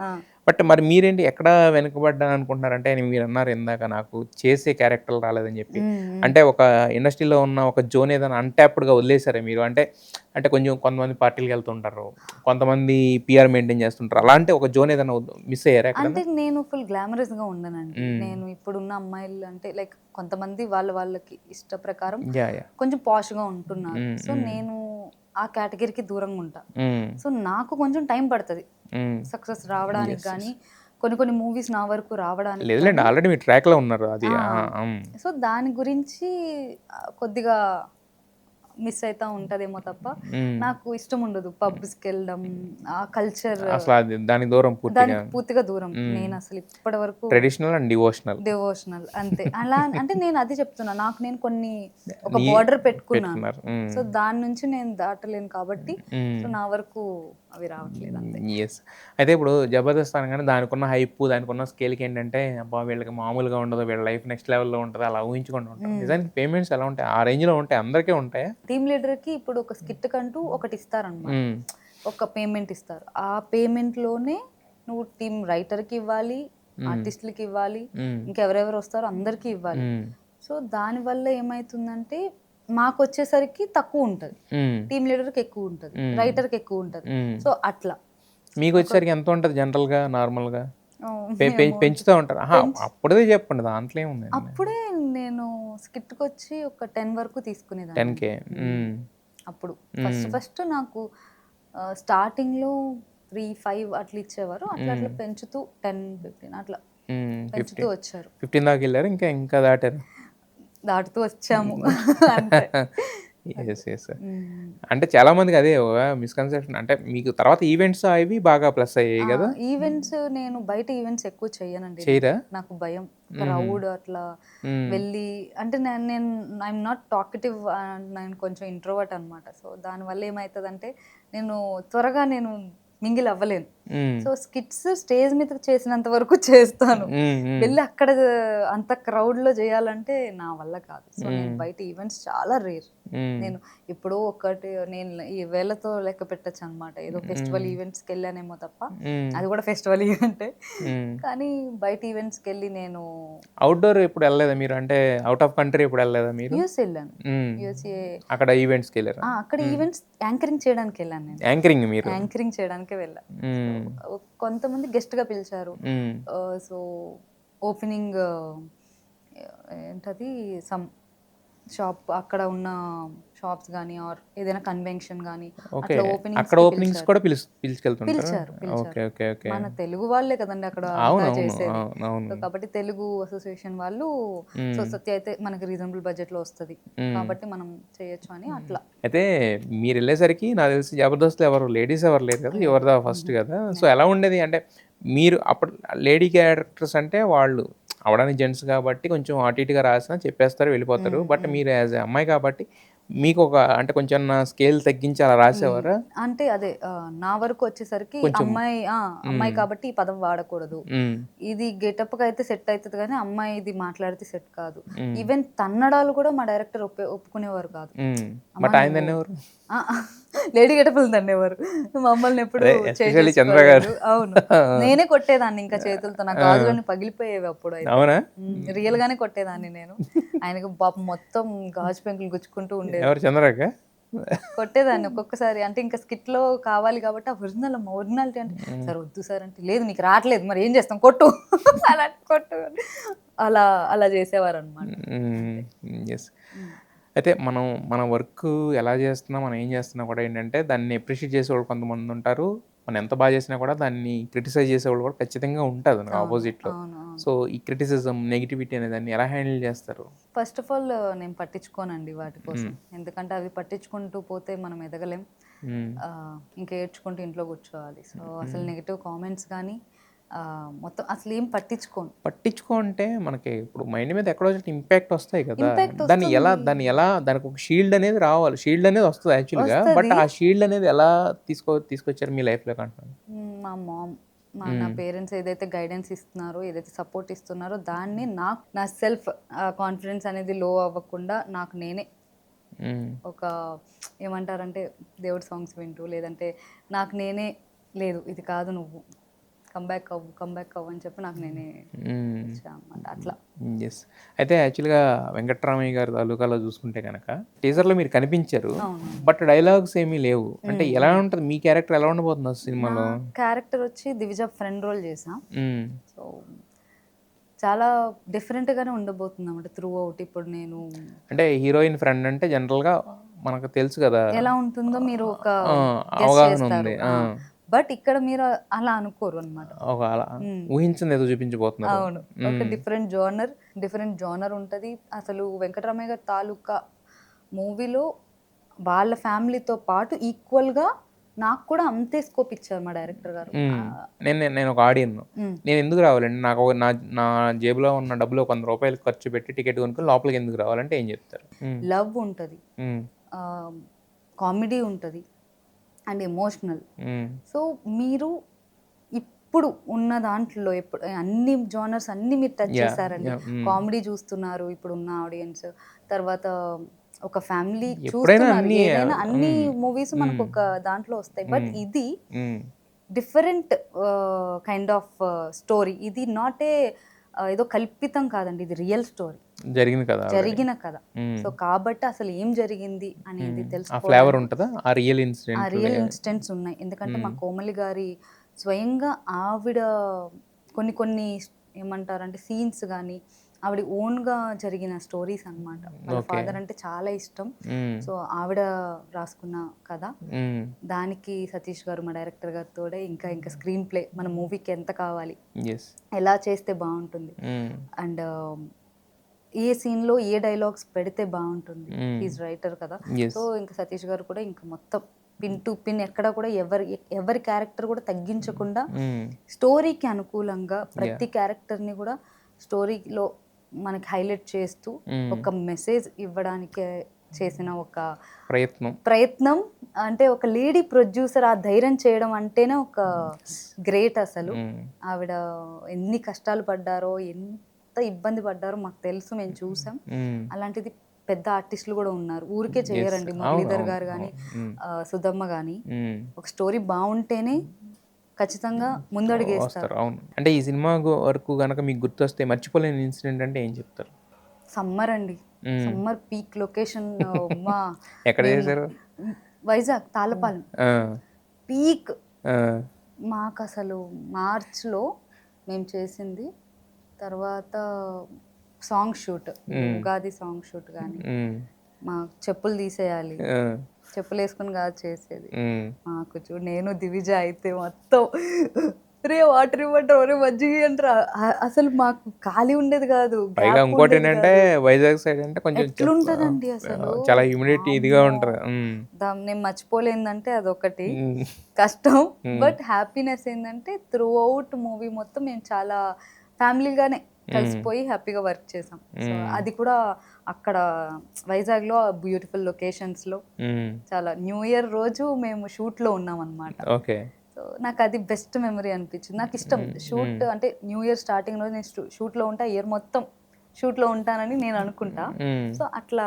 బట్ మరి మీరేంటి ఎక్కడ వెనుకబడ్డాను అనుకుంటున్నారంటే, మీరు అన్నారు ఇందాక నాకు చేసే క్యారెక్టర్లు రాలేదని చెప్పి. అంటే ఒక ఇండస్ట్రీలో ఉన్న ఒక జోన్ ఏదైనా అన్ట్యాప్డ్గా వదిలేసారా మీరు? అంటే కొంచెం కొంతమంది పార్టీలకు వెళ్తుంటారు, కొంతమంది పిఆర్ మెయింటైన్ చేస్తుంటారు, అలాంటి ఒక జోన్ ఏదైనా మిస్ అయ్యారా? అంటే నేను ఫుల్ గ్లామరస్గా ఉండనండి. నేను ఇప్పుడున్న అమ్మాయిలు అంటే లైక్ కొంతమంది వాళ్ళకి ఇష్ట ప్రకారం కొంచెం పాష్గా ఉంటున్నారు. సో నేను ఆ కేటగిరీకి దూరంగా ఉంటా. సో నాకు కొంచెం టైం పడుతుంది సక్సెస్ రావడానికి, కానీ కొన్ని మూవీస్ నా వరకు రావడానికి. లేదులేండి, ఆల్రెడీ మీ ట్రాక్లో ఉన్నారు అది. సో దాని గురించి కొద్దిగా మిస్ అవుతా ఉంటదేమో తప్ప నాకు ఇష్టం ఉండదు పబ్స్కి వెళ్ళడం, ఆ కల్చర్ దానికి దూరం, పూర్తిగా దూరం. నేను అసలు ఇప్పటి వరకు ట్రెడిషనల్ అండ్ డివోషనల్ అంతే. అలా అంటే నేను అది చెప్తున్నా, నాకు నేను కొన్ని ఒక బార్డర్ పెట్టుకున్నాను. సో దాని నుంచి నేను దాటలేను కాబట్టి సో నా వరకు అవి రావట్లేదు అంతే. అయితే ఇప్పుడు జబర్దస్త్ అనగానే దానికి ఉన్న హైప్, దానికి ఉన్న స్కేల్కి ఏంటంటే అబ్బా వీళ్ళకి మామూలుగా ఉండదు, వీళ్ళ లైఫ్ నెక్స్ట్ లెవెల్లో ఉంటుంది, అలా ఊహించుకుంటూ ఉంటారు. నిజానికి పేమెంట్స్ ఎలా ఉంటాయి? ఆ రేంజ్లో ఉంటాయి? అందరికీ ఉంటాయా? టీమ్ లీడర్కి ఇప్పుడు ఒక స్కిట్ కంటూ ఒకటి ఇస్తారనమాట, ఒక పేమెంట్ ఇస్తారు. ఆ పేమెంట్లోనే నువ్వు టీమ్ రైటర్కి ఇవ్వాలి, ఆర్టిస్టులకి ఇవ్వాలి, ఇంకెవరెవరు వస్తారో అందరికీ ఇవ్వాలి. సో దానివల్ల ఏమవుతుందంటే మాకు వచ్చేసరికి తక్కువ ఉంటుంది, టీమ్ లీడర్కి ఎక్కువ ఉంటుంది, రైటర్కి ఎక్కువ ఉంటుంది. సో అట్లా మీకు వచ్చేసరికి ఎంత ఉంటుంది జనరల్గా నార్మల్గా? పెంచుతూ ఉంటారు. అప్పుడే చెప్పండి, దాంట్లో ఏముంది. అప్పుడే నేను స్కిట్కి వచ్చి ఒక 10 వరకు తీసుకునేదాన్ని. 10K. అప్పుడు ఫస్ట్ నాకు స్టార్టింగ్లో 3-5 అట్లా ఇచ్చేవారు. అట్లా అట్లా పెంచుతూ 10-15 అట్లా పెంచుతూ వచ్చారు. 15 దాకా వెళ్ళారు, ఇంకా దాటారు. దాటుతూ వచ్చాము అంతే. అంటే చాలా మందికి అదే మిస్కన్సెప్షన్. అంటే మీకు తర్వాత ఈవెంట్స్ అవి బాగా ప్లస్ అయ్యాయి కదా. ఈవెంట్స్ నేను బయట ఈవెంట్స్ ఎక్కువ చెయ్యనండి. చేయరా? నాకు భయం, క్రౌడ్ అట్లా వెళ్ళి, అంటే నేను ఐఎమ్ నాట్ టాకటివ్, నేను కొంచెం ఇంట్రోవర్ట్ అనమాట. సో దానివల్ల ఏమవుతుందంటే నేను త్వరగా మింగిల్ అవ్వలేను. సో స్కిట్స్ స్టేజ్ మీద చేసినంత వరకు చేస్తాను, వెళ్ళి అక్కడ అంత క్రౌడ్ లో చేయాలంటే నా వల్ల కాదు. సో నేను బయట ఈవెంట్స్ చాలా రేర్. నేను ఎప్పుడో ఒకటి, నేను ఈ వేళతో లెక్క పెట్టచ్చు అనమాట. ఏదో ఫెస్టివల్ ఈవెంట్స్కి వెళ్ళానేమో తప్ప, అది కూడా ఫెస్టివల్ ఈవెంటే. కానీ బయట ఈవెంట్స్కి వెళ్ళి నేను అవుట్డోర్ ఎప్పుడు వెళ్ళలేదా మీరు? అంటే అవుట్ ఆఫ్ కంట్రీ ఎప్పుడు వెళ్ళలేదా మీరు? యూఎస్ వెళ్ళాను. యూఎస్ఏ అక్కడ ఈవెంట్స్కి వెళ్ళారు? అక్కడ ఈవెంట్స్ యాంకరింగ్ చేయడానికి వెళ్ళాను నేను. యాంకరింగ్ చేయడానికే వెళ్ళాను. కొంతమంది గెస్ట్ గా పిలిచారు. సో ఓపెనింగ్ ఏంటది సమ్ షాప్, అక్కడ ఉన్న షాప్స్ కానీ ఆర్ ఏదైనా కన్వెన్షన్ కానీ అట్లా ఓపెనింగ్స్ కూడా పిలిచారు. మన తెలుగు వాళ్ళే కదండి అక్కడ చేసేది. కాబట్టి తెలుగు అసోసియేషన్ వాళ్ళు సొసైటీ అయితే మనకి రీజనబుల్ బడ్జెట్ లో వస్తుంది కాబట్టి మనం చేయొచ్చు అని అట్లా. అయితే మీరు వెళ్ళేసరికి నాకు తెలిసి జబర్దస్త్ ఎవరు లేడీస్ ఎవరు లేరు కదా, ఎవరిదా ఫస్ట్ కదా. సో ఎలా ఉండేది అంటే మీరు అప్పుడు లేడీ క్యారెక్టర్స్ అంటే వాళ్ళు అవడానికి జెంట్స్ కాబట్టి కొంచెం అటు ఇటుగా రాసినా చెప్పేస్తారు, వెళ్ళిపోతారు. బట్ మీరు యాజ్ ఎ అమ్మాయి కాబట్టి మీకు ఒక అంటే కొంచెం స్కేల్ తగ్గించి అలా రాసేవారా? అంటే అదే నా వరకు వచ్చేసరికి అమ్మాయి కాబట్టి ఈ పదం వాడకూడదు, ఇది గెటప్ కి అయితే సెట్ అవుతుంది కానీ అమ్మాయి ఇది మాట్లాడితే సెట్ కాదు. ఈవెన్ తన్నడాలు కూడా మా డైరెక్టర్ ఒప్పుకునేవారు కాదు. బట్ ఆయన తన్నేవారు, లేడీ గెటప్లు తన్నేవారు మమ్మల్ని ఎప్పుడు. అవును, నేనే కొట్టేదాన్ని ఇంకా చేతులతో, నా గాజులన్నీ పగిలిపోయేవి అప్పుడు. అవునా? రియల్ గానే కొట్టేదాన్ని నేను. ఆయనకు పాపం మొత్తం గాజు పెంకులు గుచ్చుకుంటూ ఉండేది. ఎవరు? చంద్రక కొట్టేదాన్ని ఒక్కొక్కసారి. అంటే ఇంకా స్కిట్ లో కావాలి కాబట్టి ఆ ఒరిజినాలిటీ అంటే, సార్ వద్దు సార్ అంటే, లేదు నీకు రావట్లేదు మరి ఏం చేస్తాం కొట్టు అలా కొట్టు, అలా అలా చేసేవారు అనమాట. అయితే మన వర్క్ ఎలా చేస్తున్నా, మనం ఏం చేస్తున్నా కూడా ఏంటంటే దాన్ని అప్రిషియేట్ చేసేవాళ్ళు కొంతమంది ఉంటారు. మనం ఎంత బాగా చేసినా కూడా దాన్ని క్రిటిసైజ్ చేసేవాళ్ళు కూడా ఖచ్చితంగా ఉంటుంది నాకు ఆపోజిట్లో. సో ఈ క్రిటిసిజం, నెగిటివిటీ అనే దాన్ని ఎలా హ్యాండిల్ చేస్తారు? ఫస్ట్ ఆఫ్ ఆల్ నేను పట్టించుకోనండి వాటి కోసం. ఎందుకంటే అవి పట్టించుకుంటూ పోతే మనం ఎదగలేం, ఇంకా ఏడ్చుకుంటూ ఇంట్లో కూర్చోవాలి. సో అసలు నెగిటివ్ కామెంట్స్ కానీ మొత్తం అసలు ఏం పట్టించుకుంటే మనకి ఇప్పుడు మైండ్ మీద ఎక్కడో ఇంపాక్ట్ వస్తాయి కదా. దాన్ని ఎలా దానికి ఒక షీల్డ్ అనేది రావాలి, షీల్డ్ అనేది వస్తుంది యాక్చువల్గా. బట్ ఆ షీల్డ్ అనేది ఎలా తీసుకొచ్చారు మీ లైఫ్లో అంటున్నాను? మా మామ్, నా పేరెంట్స్ ఏదైతే గైడెన్స్ ఇస్తున్నారో, ఏదైతే సపోర్ట్ ఇస్తున్నారో, దాన్ని నా సెల్ఫ్ కాన్ఫిడెన్స్ అనేది లో అవ్వకుండా నాకు నేనే ఒక ఏమంటారంటే దేవుడి సాంగ్స్ వింటూ, లేదంటే నాకు నేనే లేదు ఇది కాదు నువ్వు కంబ్యాక్ అవ్వు అని చెప్పి నాకు నేనే అన్నమాట అట్లా. అయితే యాక్చువల్గా వెంకట్రామయ్య గారి తాలూకాలో చూసుకుంటే కనుక టీజర్లో మీరు కనిపించారు, బట్ డైలాగ్స్ ఏమీ లేవు. అంటే ఎలా ఉంటుంది మీ క్యారెక్టర్, ఎలా ఉండబోతుంది సినిమాలో? క్యారెక్టర్ వచ్చి దివిజ ఫ్రెండ్ రోల్ చేసా. సో చాలా డిఫరెంట్ గానే ఉండబోతుంది అన్నమాట త్రూ అవుట్. ఇప్పుడు నేను అంటే హీరోయిన్ ఫ్రెండ్ అంటే జనరల్ గా మనకు తెలుసు కదా ఎలా ఉంటుందో, మీరు ఒక అవగాహన ఉంది. బట్ ఇక్కడ మీరు అలా అనుకోరు అనమాట, ఊహించింది ఏదో చూపించబోతున్నారు. అవును, ఒక డిఫరెంట్ జోనర్ ఉంటుంది. అసలు వెంకటరామయ్య గారి తాలూకా మూవీలో వాళ్ళ ఫ్యామిలీతో పాటు ఈక్వల్ గా నాకు కూడా అంతే స్కోప్ ఇచ్చారు మా డైరెక్టర్ గారు. నేను ఒక ఆడియన్, నేను ఎందుకు రావాలండి? నాకు నా జేబులో ఉన్న డబ్బులు 100 రూపాయలు ఖర్చు పెట్టి టికెట్ కొనుక్కొని లోపలికి ఎందుకు రావాలంటే ఏం చెప్తారు? లవ్ ఉంటుంది, కామెడీ ఉంటుంది అండ్ ఎమోషనల్. సో మీరు ఇప్పుడు ఉన్న దాంట్లో అన్ని జోనర్స్ అన్ని మీరు టచ్ చేశారండి. కామెడీ చూస్తున్నారు ఇప్పుడు ఉన్న ఆడియన్స్, తర్వాత ఒక ఫ్యామిలీ చూస్తున్నారు, ఏదైనా అన్ని మూవీస్ మనకు ఒక దాంట్లో వస్తాయి. బట్ ఇది డిఫరెంట్ కైండ్ ఆఫ్ స్టోరీ. ఇది నాట్ ఏదో కల్పితం కాదండి, ఇది రియల్ స్టోరీ, జరిగిన కథ. సో కాబట్టి అసలు ఏం జరిగింది అనేది తెలుసుకోవాలి. రియల్ ఇన్సిడెంట్స్ ఉన్నాయి. ఎందుకంటే మా కోమలి గారి స్వయంగా ఆవిడ కొన్ని కొన్ని ఏమంటారంటే సీన్స్ కానీ ఆవిడ ఓన్గా జరిగిన స్టోరీస్ అన్నమాట. వాళ్ళ ఫాదర్ అంటే చాలా ఇష్టం. సో ఆవిడ రాసుకున్న కథ. దానికి సతీష్ గారు మా డైరెక్టర్ గారితో ఇంకా ఇంకా స్క్రీన్ ప్లే మన మూవీకి ఎంత కావాలి, ఎలా చేస్తే బాగుంటుంది, అండ్ ఏ సీన్లో ఏ డైలాగ్స్ పెడితే బాగుంటుంది, ఈజ్ రైటర్ కదా. సో ఇంకా సతీష్ గారు కూడా ఇంకా మొత్తం పిన్ టు పిన్ ఎక్కడ కూడా ఎవరి క్యారెక్టర్ కూడా తగ్గించకుండా స్టోరీకి అనుకూలంగా ప్రతి క్యారెక్టర్ని కూడా స్టోరీలో మనకి హైలైట్ చేస్తూ ఒక మెసేజ్ ఇవ్వడానికి చేసిన ఒక ప్రయత్నం. అంటే ఒక లేడీ ప్రొడ్యూసర్ ఆ ధైర్యం చేయడం అంటేనే ఒక గ్రేట్. అసలు ఆవిడ ఎన్ని కష్టాలు పడ్డారో, ఎంత ఇబ్బంది పడ్డారో మాకు తెలుసు, మేము చూసాం. అలాంటిది పెద్ద ఆర్టిస్టులు కూడా ఉన్నారు, ఊరికే చేయరండి. మురళీధర్ గారు కానీ, సుధమ్మ కానీ ఒక స్టోరీ బాగుంటేనే ఖచ్చితంగా ముందడుగేస్తారు. అవును. అంటే ఈ సినిమా వరకు కనుక మీకు గుర్తొస్తే మర్చిపోలేని ఇన్సిడెంట్ అంటే ఏం చెప్తారు? సమ్మర్ అండి, సమ్మర్ పీక్ లొకేషన్. మా ఎక్కడ చేశారు? వైజాగ్ తాళ్ళపాలెం పీక్. మాకు అసలు మార్చ్లో మేము చేసింది. తర్వాత song shoot, Ugadi song shoot కానీ మా చెప్పులు తీసేయాలి, చెప్పులు వేసుకుని కాదు చేసేది. మాకు చూడు, నేను దివిజ అయితే మొత్తం రే వాటర్ ఇవ్వంటారు, ఒరే మజ్జిగ అంటారు. అసలు మాకు ఖాళీ ఉండేది కాదు. ఇంకోటి ఏంటంటే వైజాగ్ సైడ్ అంటే కొంచెం ఎట్లుంటదండి అసలు, చాలా హ్యూమిడిటీ ఇదిగా ఉంటది. నేను మర్చిపోలేదంటే అదొకటి కష్టం. బట్ హ్యాపీనెస్ ఏంటంటే త్రూ అవుట్ మూవీ మొత్తం మేము చాలా ఫ్యామిలీగానే కలిసిపోయి హ్యాపీగా వర్క్ చేసాం. సో అది కూడా అక్కడ వైజాగ్లో బ్యూటిఫుల్ లొకేషన్స్లో చాలా. న్యూ ఇయర్ రోజు మేము షూట్లో ఉన్నాం అనమాట. సో నాకు అది బెస్ట్ మెమరీ అనిపించింది. నాకు ఇష్టం షూట్ అంటే న్యూ ఇయర్ స్టార్టింగ్ రోజు నేను షూట్లో ఉంటా, ఇయర్ మొత్తం షూట్లో ఉంటానని నేను అనుకుంటా. సో అట్లా.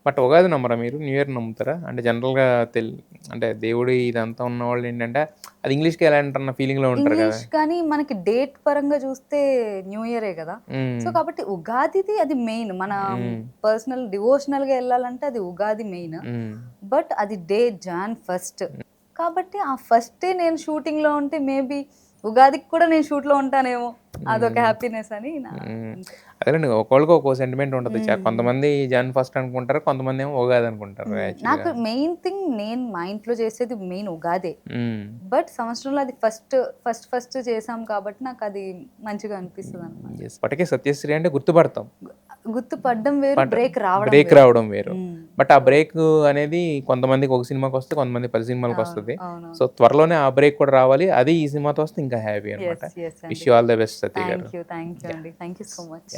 బట్ ఉగాది నమ్మరా మీరు? న్యూ ఇయర్ నమ్ముతారా? అంటే జనరల్గా అంటే దేవుడి ఇదంతా ఉన్న వాళ్ళు ఏంటంటే అది ఇంగ్లీష్కి ఎలా అంటున్న ఫీలింగ్లో ఉంటారు కదా. కానీ మనకి డేట్ పరంగా చూస్తే న్యూ ఇయరే కదా. సో కాబట్టి ఉగాదిది అది మెయిన్. మన పర్సనల్ డివోషనల్గా వెళ్ళాలంటే అది ఉగాది మెయిన్. బట్ అది డే Jan 1st కాబట్టి ఆ ఫస్టే నేను షూటింగ్లో ఉంటే మేబీ ఉగాదికి కూడా నేను షూట్లో ఉంటానేమో, అదొక హ్యాపీనెస్ అని. అదేనండి, ఒక్కొక్కరికి ఒక్కో సెంటిమెంట్ ఉంటుంది. కొంతమంది Jan 1st అనుకుంటారు, కొంతమంది ఏమో ఉగాది అనుకుంటారు. నాకు మెయిన్ థింగ్, నేను మా ఇంట్లో చేసేది మెయిన్ ఉగాదే. బట్ సంవత్సరంలో అది ఫస్ట్ చేసాం కాబట్టి నాకు అది మంచిగా అనిపిస్తుంది అనమాట. ఇప్పటికే సత్యశ్రీ అంటే గుర్తుపడడం వేరు, బ్రేక్ రావడం వేరు. బట్ ఆ బ్రేక్ అనేది కొంతమందికి ఒక సినిమాకి వస్తే, కొంతమంది 10 సినిమాలకు వస్తుంది. సో త్వరలోనే ఆ బ్రేక్ కూడా రావాలి. అది ఈ సినిమాతో వస్తే ఇంకా హ్యాపీ అనమాట. Wish you all the best Satya garu. Thank you అండి, థ్యాంక్ యూ సో మచ్.